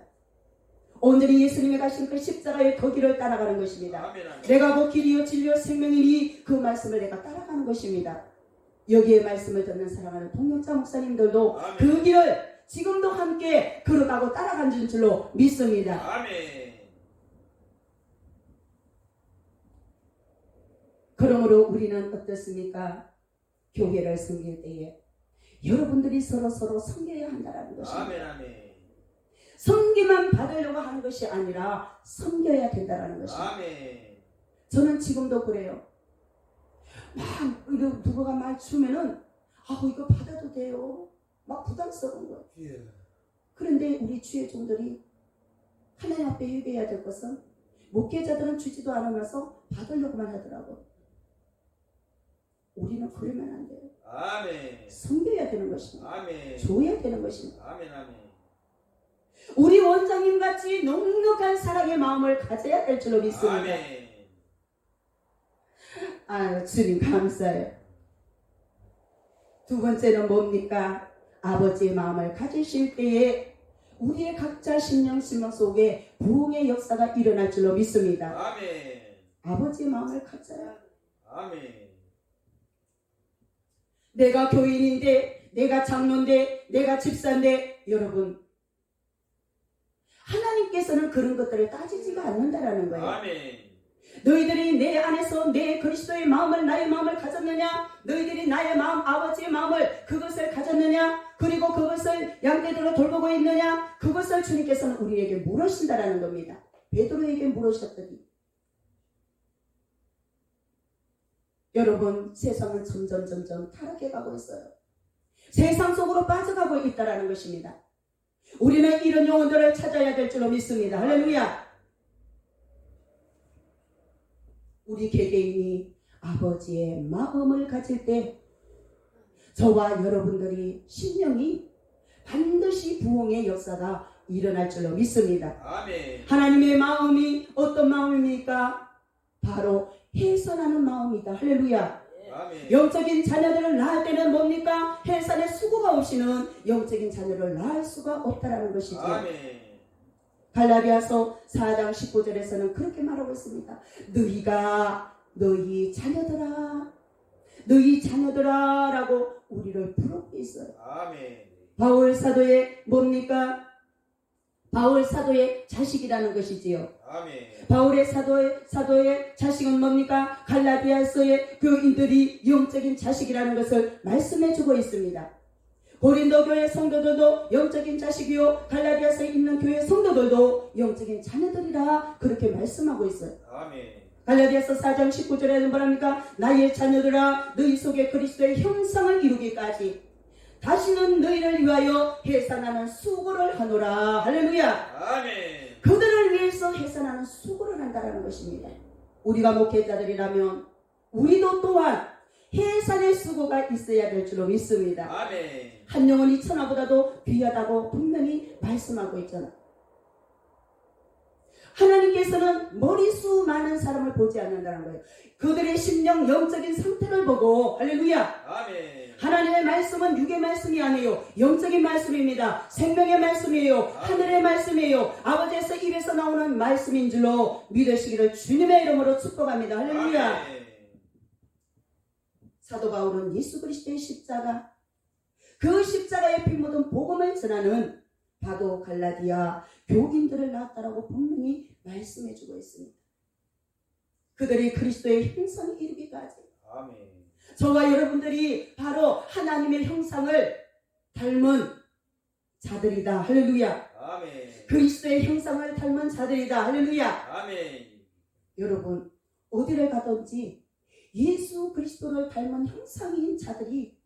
오늘은 예수님이 가신 그 십자가의 그 길을 따라가는 것입니다. 아멘. 아멘. 내가 그 길이요 진리요 생명이니 그 말씀을 내가 따라가는 것입니다. 여기에 말씀을 듣는 사랑하는 동역자 목사님들도 아멘. 그 길을 지금도 함께 걸어가고 따라가는 줄로 믿습니다. 아멘. 그러므로 우리는 어떻습니까? 교회를 섬길 때에 여러분들이 서로 섬겨야 한다는 것입니다. 아멘. 아멘. 섬기만 받으려고 하는 것이 아니라 섬겨야 된다는 것입니다. 아멘. 저는 지금도 그래요. 막 누구가 말 주면은 이거 받아도 돼요. 막 부담스러운 거예요. 예. 그런데 우리 주의 종들이 하나님 앞에 회개해야 될 것은 목회자들은 주지도 않으면서 받으려고만 하더라고. 우리는 그러면 안 돼요. 아멘. 섬겨야 되는 것입니다. 아멘. 줘야 되는 것입니다. 아멘. 아멘. 우리 원장님 같이 넉넉한 사랑의 마음을 가져야 될 줄로 믿습니다. 아멘. 주님 감사해요. 두 번째는 뭡니까? 아버지의 마음을 가지실 때에 우리의 각자 심령 속에 부흥의 역사가 일어날 줄로 믿습니다. 아멘. 아버지의 마음을 가져야. 아멘. 내가 교인인데, 내가 장로인데, 내가 집사인데, 여러분 하나님께서는 그런 것들을 따지지가 않는다라는 거예요. 아멘. 너희들이 내 안에서 내 그리스도의 마음을 나의 마음을 가졌느냐? 너희들이 나의 마음 아버지의 마음을 그것을 가졌느냐? 그리고 그것을 양떼들로 돌보고 있느냐? 그것을 주님께서는 우리에게 물으신다라는 겁니다. 베드로에게 물으셨더니 여러분 세상은 점점 타락해가고 있어요. 세상 속으로 빠져가고 있다라는 것입니다. 우리는 이런 영혼들을 찾아야 될 줄로 믿습니다. 할렐루야. 우리 개개인이 아버지의 마음을 가질 때 저와 여러분들이 심령이 반드시 부흥의 역사가 일어날 줄로 믿습니다. 아멘. 하나님의 마음이 어떤 마음입니까? 바로 해선하는 마음이다. 할렐루야. 아멘. 영적인 자녀들을 낳을 때는 뭡니까? 해산의 수고가 없이는 영적인 자녀를 낳을 수가 없다라는 것이죠. 아멘. 갈라디아서 4장 19절에서는 그렇게 말하고 있습니다. 너희 자녀들아 라고 우리를 부르고 있어요. 아멘. 바울 사도의 뭡니까? 바울 사도의 자식이라는 것이지요. 아멘. 바울의 사도의 자식은 뭡니까? 갈라디아서의 교인들이 영적인 자식이라는 것을 말씀해주고 있습니다. 고린도 교회 성도들도 영적인 자식이요, 갈라디아서에 있는 교회 성도들도 영적인 자녀들이라 그렇게 말씀하고 있어요. 아멘. 갈라디아서 4장 19절에는 뭐랍니까? 나의 자녀들아 너희 속에 그리스도의 형상을 이루기까지 다시는 너희를 위하여 해산하는 수고를 하노라. 할렐루야. 아멘. 그들을 위해서 해산하는 수고를 한다는 것입니다. 우리가 목회자들이라면 우리도 또한 해산의 수고가 있어야 될 줄로 믿습니다. 아멘. 한 영혼이 천하보다도 귀하다고 분명히 말씀하고 있잖아. 하나님께서는 머리수 많은 사람을 보지 않는다는 거예요. 그들의 심령 영적인 상태를 보고. 할렐루야. 아멘. 하나님의 말씀은 육의 말씀이 아니에요. 영적인 말씀입니다. 생명의 말씀이에요. 하늘의 말씀이에요. 아버지에서 입에서 나오는 말씀인 줄로 믿으시기를 주님의 이름으로 축복합니다. 할렐루야. 아멘. 사도 바울은 예수 그리스도의 십자가, 그 십자가의 피 묻은 복음을 전하는 바도 갈라디아 교인들을 낳았다라고 분명히 말씀해주고 있습니다. 그들이 그리스도의 형상을 이루기까지 아멘. 저와 여러분들이 바로 하나님의 형상을 닮은 자들이다. 할렐루야. 아멘. 그리스도의 형상을 닮은 자들이다. 할렐루야. 아멘. 여러분 어디를 가든지 예수 그리스도를 닮은 형상인 자들이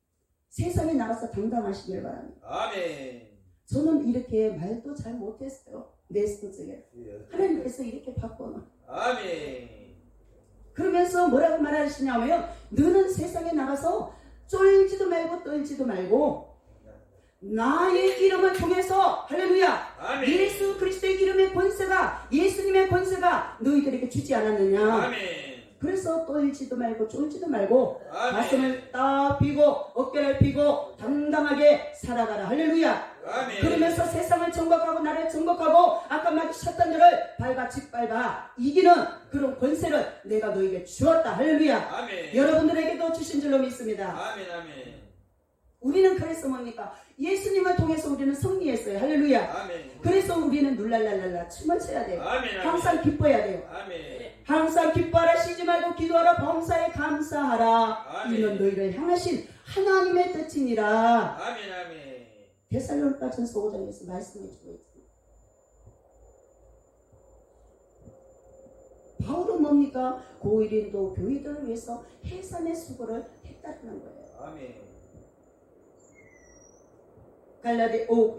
세상에 나가서 당당하시길 바랍니다. 아멘. 저는 이렇게 말도 잘 못했어요. 내 성적에 주여. 하나님께서 이렇게 바꿔놔. 아멘. 그러면서 뭐라고 말하시냐면 너는 세상에 나가서 쫄지도 말고 떨지도 말고 나의 이름을 통해서 할렐루야 아멘. 예수 그리스도의 이름의 권세가 예수님의 권세가 너희들에게 주지 않았느냐. 아멘. 그래서 떨지도 말고 쫄지도 말고 아멘. 가슴을 딱 펴고 어깨를 펴고 당당하게 살아가라. 할렐루야. 아멘. 그러면서 세상을 정복하고 나를 정복하고 아까 마주쳤던 일을 밟아 짓밟아 이기는 그런 권세를 내가 너에게 주었다. 할렐루야. 아멘. 여러분들에게도 주신 줄로 믿습니다. 아멘. 아멘. 우리는 그래서 뭡니까? 예수님을 통해서 우리는 승리했어요. 할렐루야. 아멘. 그래서 우리는 룰랄랄랄라 춤을 춰야 돼요. 아멘. 항상 기뻐야 돼요. 아멘. 항상 기뻐하라 쉬지 말고 기도하라 범사에 감사하라. 아멘. 이는 너희를 향하신 하나님의 뜻이니라. 아멘. 아멘. 데살로니가전서 5장에서 말씀해 주고 있습니다. 바울은 뭡니까? 고일인도 교회들을 위해서 해산의 수고를 했다는 거예요. 아멘.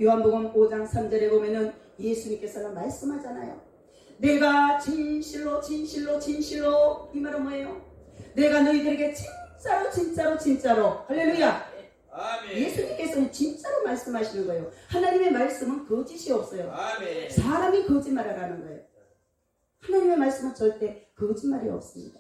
요한복음 5장 3절에 보면은 예수님께서는 말씀하잖아요. 내가 진실로 진실로 진실로 이 말은 뭐예요? 내가 너희들에게 진짜로 할렐루야. 아멘. 예수님께서는 진짜로 말씀하시는 거예요. 하나님의 말씀은 거짓이 없어요. 아멘. 사람이 거짓말을 하는 거예요. 하나님의 말씀은 절대 거짓말이 없습니다.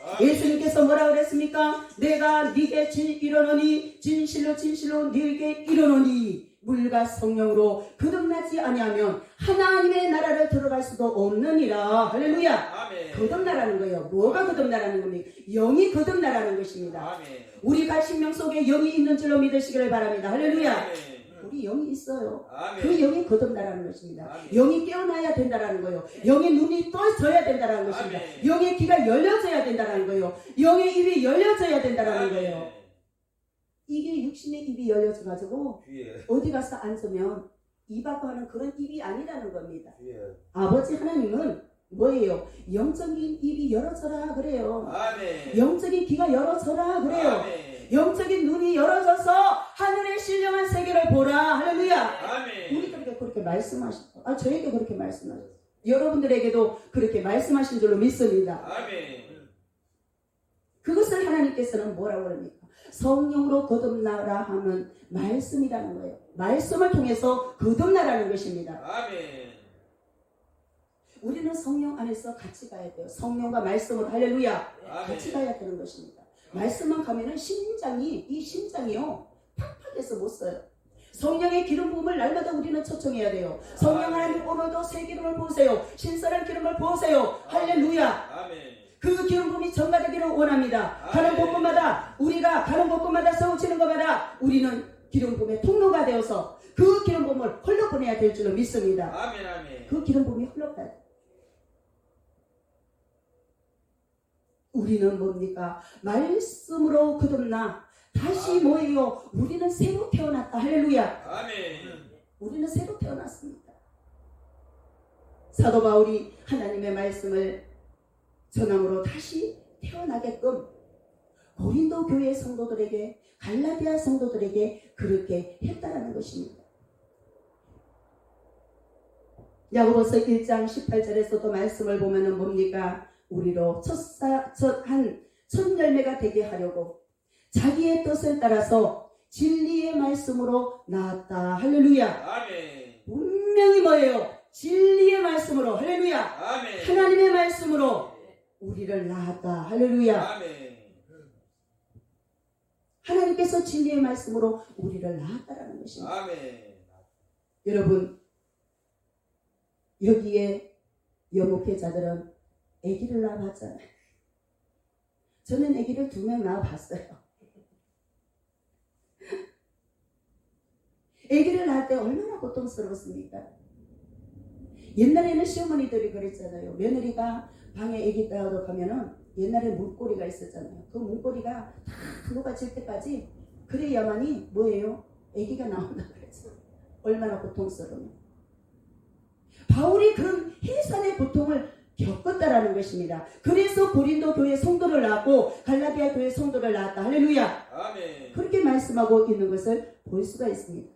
아멘. 예수님께서 뭐라고 그랬습니까? 내가 네게 이르노니 진실로 진실로 네게 이르노니 물과 성령으로 거듭나지 아니하면 하나님의 나라를 들어갈 수도 없느니라. 할렐루야. 아멘. 거듭나라는 거예요. 뭐가 거듭나라는 겁니까? 영이 거듭나라는 것입니다. 아멘. 우리가 생명 속에 영이 있는 줄로 믿으시기를 바랍니다. 할렐루야. 아멘. 우리 영이 있어요. 아멘. 그 영이 거듭나라는 것입니다. 아멘. 영이 깨어나야 된다라는 거예요. 영의 눈이 떠져야 된다라는 것입니다. 아멘. 영의 귀가 열려져야 된다라는 거예요. 영의 입이 열려져야 된다라는 거예요. 이게 육신의 입이 열려져 가지고 주여. 어디 가서 앉으면 입하고 하는 그런 입이 아니라는 겁니다. 주여. 아버지 하나님은 뭐예요? 영적인 입이 열어져라 그래요. 아멘. 영적인 귀가 열어져라 그래요. 아멘. 영적인 눈이 열어져서 하늘의 신령한 세계를 보라. 할렐루야. 아멘. 우리들에게 그렇게 말씀하셨고, 저에게 그렇게 말씀하셨어요. 여러분들에게도 그렇게 말씀하신 줄로 믿습니다. 아멘. 그것을 하나님께서는 뭐라고 합니까? 성령으로 거듭나라 하면 말씀이라는 거예요. 말씀을 통해서 거듭나라는 것입니다. 아멘. 우리는 성령 안에서 같이 가야 돼요. 성령과 말씀으로 할렐루야 같이 가야 되는 것입니다. 말씀만 가면은 이 심장이요 팍팍해서 못 써요. 성령의 기름 부음을 날마다 우리는 초청해야 돼요. 성령 하나님 오늘도 새 기름을 부으세요. 신선한 기름을 부으세요. 할렐루야. 아멘. 그 기름 부음이 전가되기를 원합니다. 가는 곳곳마다 우리가 가는 곳곳마다 세우치는 것마다 우리는 기름 부음의 통로가 되어서 그 기름 부음을 흘러보내야 될 줄로 믿습니다. 아멘. 아멘. 그 기름 부음이 흘러가야 돼요. 우리는 뭡니까? 말씀으로 거듭나 다시 뭐예요? 우리는 새로 태어났다. 할렐루야. 아멘. 우리는 새로 태어났습니다. 사도 바울이 하나님의 말씀을 전함으로 다시 태어나게끔 고린도 교회 성도들에게 갈라디아 성도들에게 그렇게 했다라는 것입니다. 야고보서 1장 18절에서도 말씀을 보면은 뭡니까? 우리로 첫 열매가 되게 하려고 자기의 뜻을 따라서 진리의 말씀으로 나았다. 할렐루야. 아멘. 분명히 뭐예요? 진리의 말씀으로 할렐루야. 아멘. 하나님의 말씀으로 우리를 낳았다. 할렐루야. 아멘. 하나님께서 진리의 말씀으로 우리를 낳았다라는 것입니다. 아멘. 여러분 여기에 여목회자들은 아기를 낳아봤잖아요. 저는 아기를 2명 낳아봤어요. 아기를 낳을 때 얼마나 고통스러웠습니까? 옛날에는 시어머니들이 그랬잖아요. 며느리가 방에 아기 낳으러 가면은 옛날에 문고리가 있었잖아요. 그 문고리가 다 녹아질 때까지 그래야만이 뭐예요? 아기가 나온다 그랬죠. 얼마나 고통스러워요. 바울이 그런 해산의 고통을 겪었다라는 것입니다. 그래서 고린도 교회 성도를 낳았고 갈라디아 교회 성도를 낳았다. 할렐루야. 아멘. 그렇게 말씀하고 있는 것을 볼 수가 있습니다.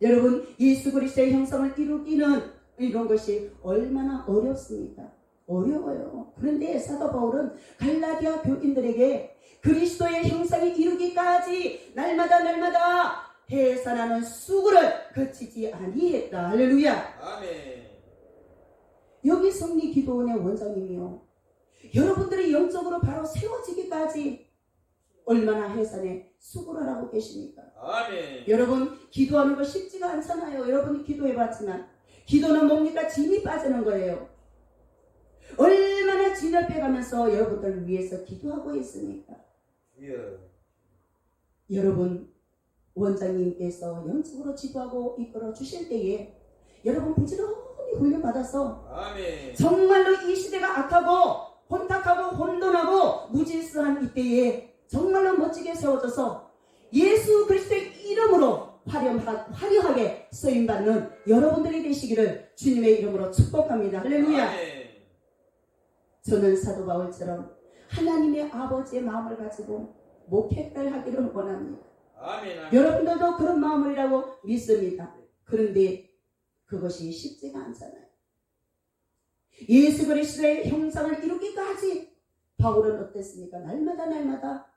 여러분 예수 그리스도의 형상을 이루기는 이런 것이 얼마나 어렵습니까? 어려워요. 그런데 사도 바울은 갈라디아 교인들에게 그리스도의 형상이 이루기까지 날마다 해산하는 수고를 거치지 아니했다. 할렐루야. 아멘. 여기 성리 기도원의 원장님이요, 여러분들이 영적으로 바로 세워지기까지 얼마나 해산에 수고를 하고 계십니까? 아멘. 여러분, 기도하는 거 쉽지가 않잖아요. 여러분이 기도해봤지만 기도는 뭡니까? 진이 빠지는 거예요. 얼마나 진을 빼가면서 여러분들을 위해서 기도하고 있습니까? 예. 여러분, 원장님께서 영적으로 지도하고 이끌어 주실 때에 여러분 부지런히 훈련받아서 아멘. 정말로 이 시대가 악하고 혼탁하고 혼돈하고 무질서한 이때에 정말로 멋지게 세워져서 예수 그리스도의 이름으로 화려하게 쓰임받는 여러분들이 되시기를 주님의 이름으로 축복합니다. 할렐루야. 아멘. 저는 사도 바울처럼 하나님의 아버지의 마음을 가지고 목회를 하기를 원합니다. 아멘. 아멘. 여러분들도 그런 마음이라고 믿습니다. 그런데 그것이 쉽지가 않잖아요. 예수 그리스도의 형상을 이루기까지 바울은 어땠습니까? 날마다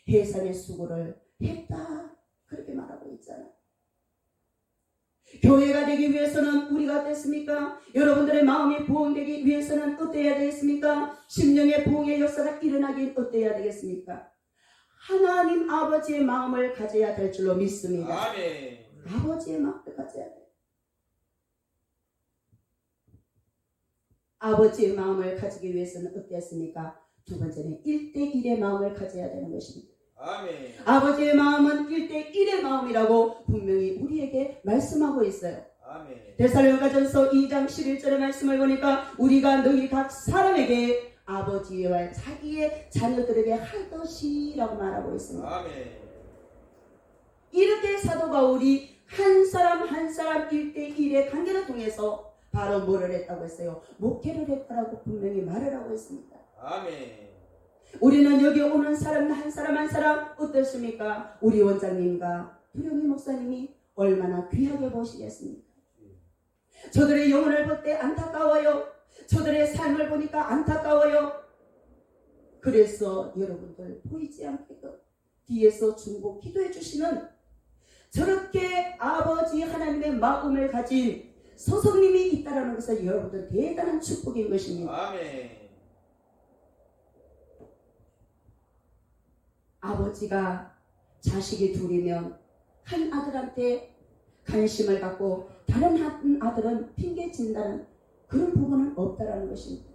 해산의 수고를 했다, 그렇게 말하고 있잖아요. 교회가 되기 위해서는 우리가 어땠습니까? 여러분들의 마음이 부흥되기 위해서는 어때야 되겠습니까? 심령의 부흥의 역사가 일어나기 어때야 되겠습니까? 하나님 아버지의 마음을 가져야 될 줄로 믿습니다. 아멘. 아버지의 마음을 가져야 돼요. 아버지의 마음을 가지기 위해서는 어땠습니까? 두 번째는 1대1의 마음을 가져야 되는 것입니다. 아멘. 아버지의 마음은 1대1의 마음이라고 분명히 우리에게 말씀하고 있어요. 아멘. 데살로니가전서 2장 11절의 말씀을 보니까 우리가 너희 각 사람에게 아버지와 자기의 자녀들에게 하듯이라고 말하고 있습니다. 아멘. 이렇게 사도 바울이 한 사람 1대1의 관계를 통해서 바로 뭐를 했다고 했어요? 목회를 했다라고 분명히 말을 하고 있습니다. 아멘. 우리는 여기 오는 사람 한 사람 어떻습니까? 우리 원장님과 두령이 목사님이 얼마나 귀하게 보시겠습니까? 저들의 영혼을 볼 때 안타까워요. 저들의 삶을 보니까 안타까워요. 그래서 여러분들 보이지 않게끔 뒤에서 중보 기도해 주시는 저렇게 아버지 하나님의 마음을 가진 서성님이 있다는 것은 여러분들 대단한 축복인 것입니다. 아멘. 아버지가 자식이 둘이면 한 아들한테 관심을 갖고 다른 한 아들은 핑계친다는 그런 부분은 없다라는 것입니다.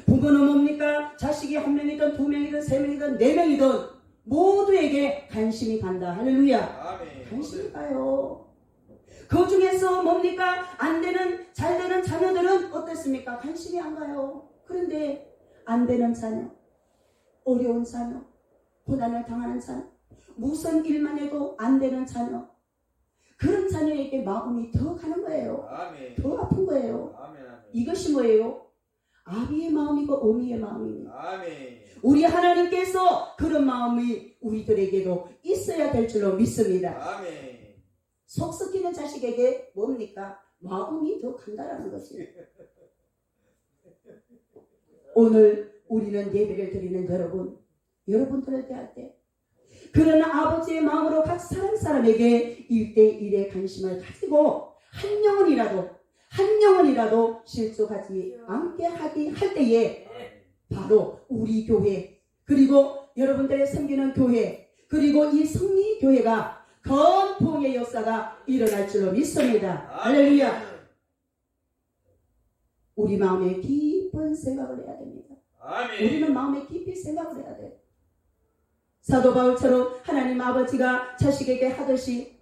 부모는 뭡니까? 자식이 한 명이든 두 명이든 세 명이든 네 명이든 모두에게 관심이 간다. 할렐루야. 아멘. 관심이 가요. 그 중에서 뭡니까? 안 되는 잘 되는 자녀들은 어떻습니까? 관심이 안 가요. 그런데 안 되는 자녀, 어려운 자녀, 고난을 당하는 자녀, 무슨 일만 해도 안 되는 자녀, 그런 자녀에게 마음이 더 가는 거예요. 아멘. 더 아픈 거예요. 아멘. 아멘. 이것이 뭐예요? 아비의 마음이고 어미의 마음입니다. 아멘. 우리 하나님께서 그런 마음이 우리들에게도 있어야 될 줄로 믿습니다. 아멘. 속 썩이는 자식에게 뭡니까? 마음이 더 간다라는 것이에요. 오늘 우리는 예배를 드리는 여러분들을 대할 때 그런 아버지의 마음으로 각 사람에게 1대1의 관심을 가지고 한 영혼이라도 실족하지 않게 할 때에 바로 우리 교회, 그리고 여러분들의 섬기는 교회, 그리고 이 성리교회가 건풍의 역사가 일어날 줄로 믿습니다. 할렐루야. 우리 마음에 깊은 생각을 해야 됩니다. 아멘. 우리는 마음에 깊이 생각을 해야 돼요. 사도 바울처럼 하나님 아버지가 자식에게 하듯이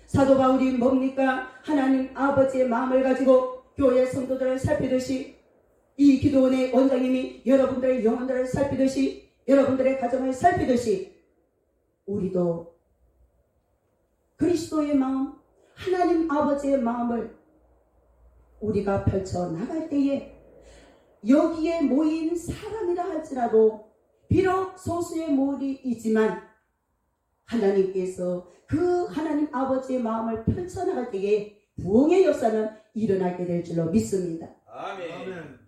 사도 바울이 뭡니까? 하나님 아버지의 마음을 가지고 교회 성도들을 살피듯이 이 기도원의 원장님이 여러분들의 영혼들을 살피듯이 여러분들의 가정을 살피듯이 우리도 그리스도의 마음, 하나님 아버지의 마음을 우리가 펼쳐 나갈 때에 여기에 모인 사람이라 할지라도 비록 소수의 무리이지만 하나님께서 그 하나님 아버지의 마음을 펼쳐나갈 때에 부흥의 역사는 일어나게 될 줄로 믿습니다. 아멘.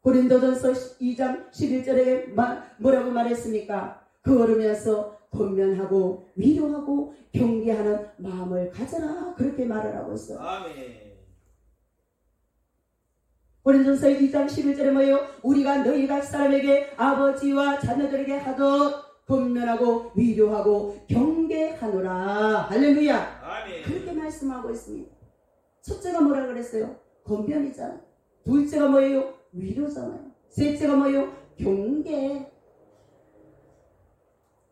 고린도전서 2장 11절에 뭐라고 말했습니까? 걸으면서 권면하고 위로하고 경계하는 마음을 가져라, 그렇게 말을 하고 있어요. 아멘. 고린도전서 2장 11절에 뭐예요? 우리가 너희 각 사람에게 아버지와 자녀들에게 하듯 권면하고 위로하고 경계하노라. 할렐루야. 아멘. 그렇게 말씀하고 있습니다. 첫째가 뭐라 그랬어요? 권면이잖아요. 둘째가 뭐예요? 위로잖아요. 셋째가 뭐예요? 경계.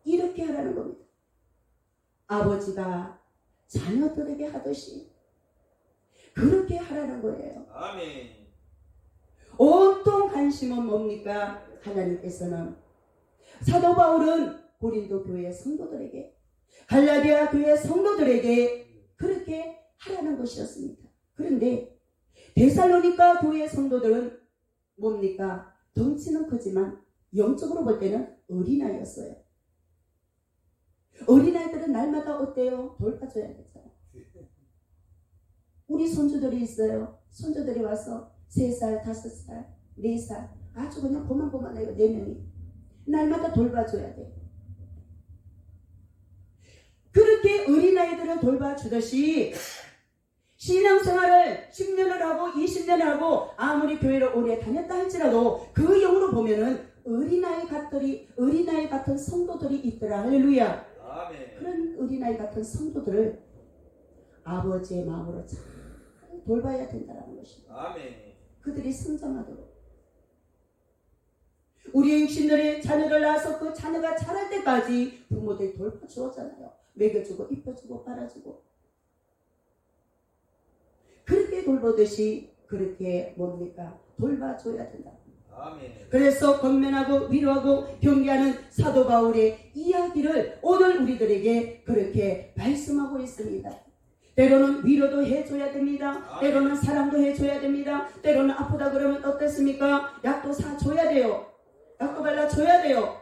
이렇게 하라는 겁니다. 아버지가 자녀들에게 하듯이 그렇게 하라는 거예요. 아멘. 온통 관심은 뭡니까? 하나님께서는 사도 바울은 고린도 교회 성도들에게, 갈라디아 교회 성도들에게 그렇게 하라는 것이었습니다. 그런데 데살로니가 교회 성도들은 뭡니까? 덩치는 크지만 영적으로 볼 때는 어린아이였어요. 어린아이들은 날마다 어때요? 돌봐줘야 되잖아요. 우리 손주들이 있어요. 손주들이 와서 3살, 5살, 4살 아주 그냥 고만고만해요. 4명이 날마다 돌봐줘야 돼요. 그렇게 어린아이들을 돌봐주듯이 신앙생활을 10년을 하고 20년을 하고 아무리 교회를 오래 다녔다 할지라도 그 영으로 보면은 어린아이 같은 성도들이 있더라. 할렐루야. 아멘. 그런 어린아이 같은 성도들을 아버지의 마음으로 잘 돌봐야 된다는 것입니다. 아멘. 그들이 성장하도록. 우리의 육신들이 자녀를 낳아서 그 자녀가 자랄 때까지 부모들이 돌봐주었잖아요. 먹여주고 입혀주고 빨아주고. 그렇게 돌보듯이 그렇게 뭡니까? 돌봐줘야 된다. 아멘. 그래서 권면하고 위로하고 경계하는 사도 바울의 이야기를 오늘 우리들에게 그렇게 말씀하고 있습니다. 때로는 위로도 해줘야 됩니다. 때로는 사랑도 해줘야 됩니다. 때로는 아프다 그러면 어떻습니까? 약도 사줘야 돼요. 약도 발라줘야 돼요.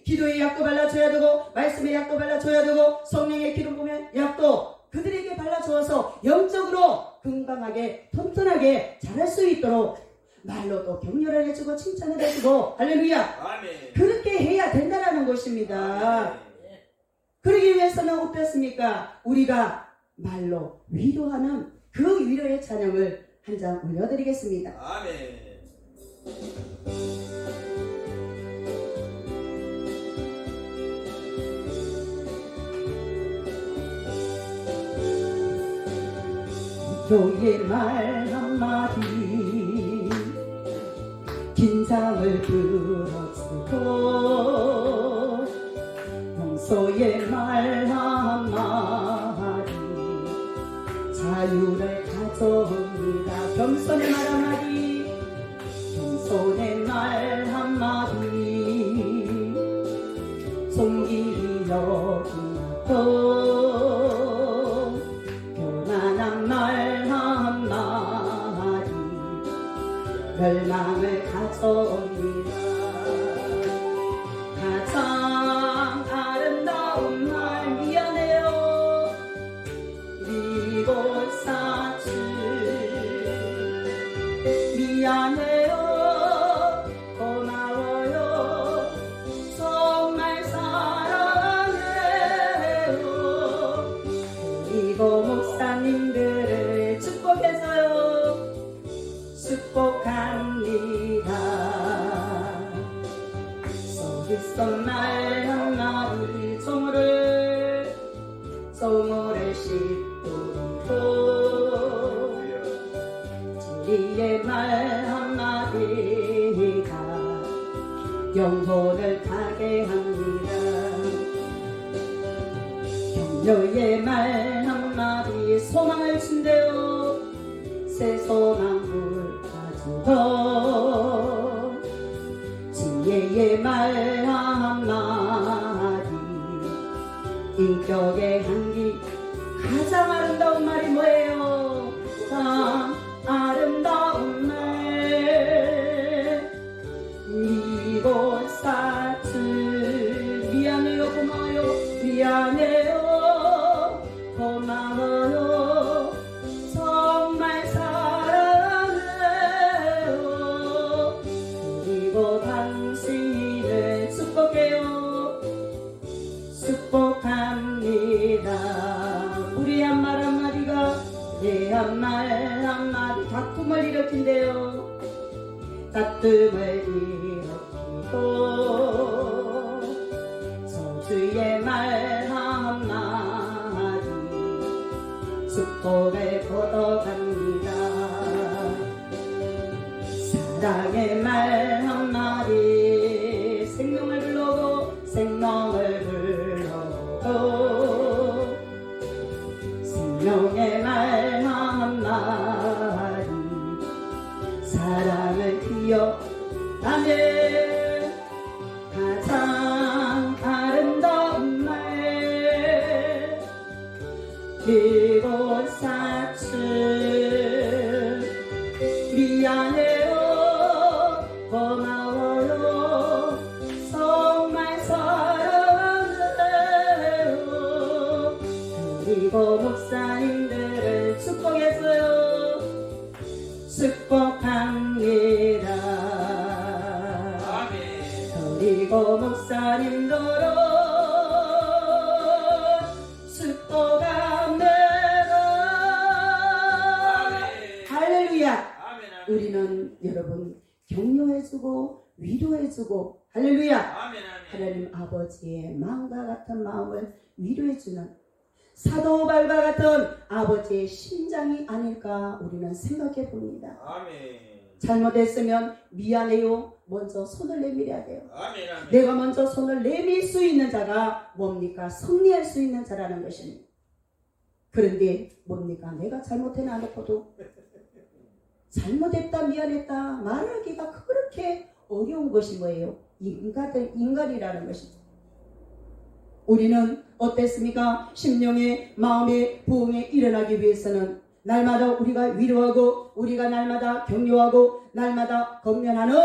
기도에 약도 발라줘야 되고 말씀에 약도 발라줘야 되고 성령의 기름 보면 약도 그들에게 발라주어서 영적으로 건강하게 튼튼하게 자랄 수 있도록 말로도 격려를 해주고 칭찬을 해주고 할렐루야. 아멘. 그렇게 해야 된다는 것입니다. 아멘. 그러기 위해서는 어떻습니까? 우리가 말로 위로하는 그 위로의 찬양을 한 장 올려드리겠습니다. 아멘. 너의 말 한마디 긴장을 풀어주고 용서의 말 한마디 자유를 가져옵니다. 겸손의 말 한마디 겸손의 말 한마디 존귀히 여기고 편안한 말 한마디 멸망을 가져옵니다. 가장 아름다운 말 미안해요 이곳 사출 미안해요 고마워요 정말 사랑해요 그리고 목사님들을 축복해서요 축복합니다. 속에서 말 한마디 종을 씹도록 진리의 말 한마디가 영혼을 가게 합니다. 격려의 말 한마디 소망을 준대요. 새 소망 불타주고 지혜의 말 한마디 인격의 향기 가장 아름다운 말이 뭐예요? 가장 아름다운 말 이곳 사출 미안해요 고마워요 미안해요 고마워요 이런 말 한마디 다툼을 일으킨대요. 다툼을 일으키고 저주의 말 한마디 축복을 걷어갑니다. 사랑의 말 한마디 생명을 불러고 생명을 불러고 생명의 말 한마디 사랑을 기억하는 가장 아름다운 말 그리고 사춘 미안해요 고마워요 정말 사랑해요 그리고 목사님들을 축복했어요. 축복합니다. 아멘. 그리고 목사님들을 축복합니다. 할렐루야. 아멘. 아멘. 우리는 여러분 격려해주고 위로해주고 할렐루야. 아멘. 아멘. 하나님 아버지의 마음과 같은 마음을 위로해주는 사도발과 같은 아버지의 심장이 아닐까 우리는 생각해 봅니다. 아멘. 잘못했으면 미안해요. 먼저 손을 내밀어야 돼요. 아멘. 아멘. 내가 먼저 손을 내밀 수 있는 자가 뭡니까? 승리할 수 있는 자라는 것입니다. 그런데 뭡니까? 내가 잘못해놔놓고도 잘못했다 미안했다 말하기가 그렇게 어려운 것이 뭐예요? 인간이라는 것이죠. 우리는 어땠습니까? 심령의 마음의 부흥에 일어나기 위해서는 날마다 우리가 위로하고 우리가 날마다 격려하고 날마다 건면하는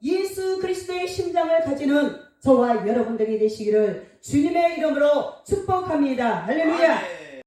예수 그리스도의 심장을 가지는 저와 여러분들이 되시기를 주님의 이름으로 축복합니다. 할렐루야. 아멘.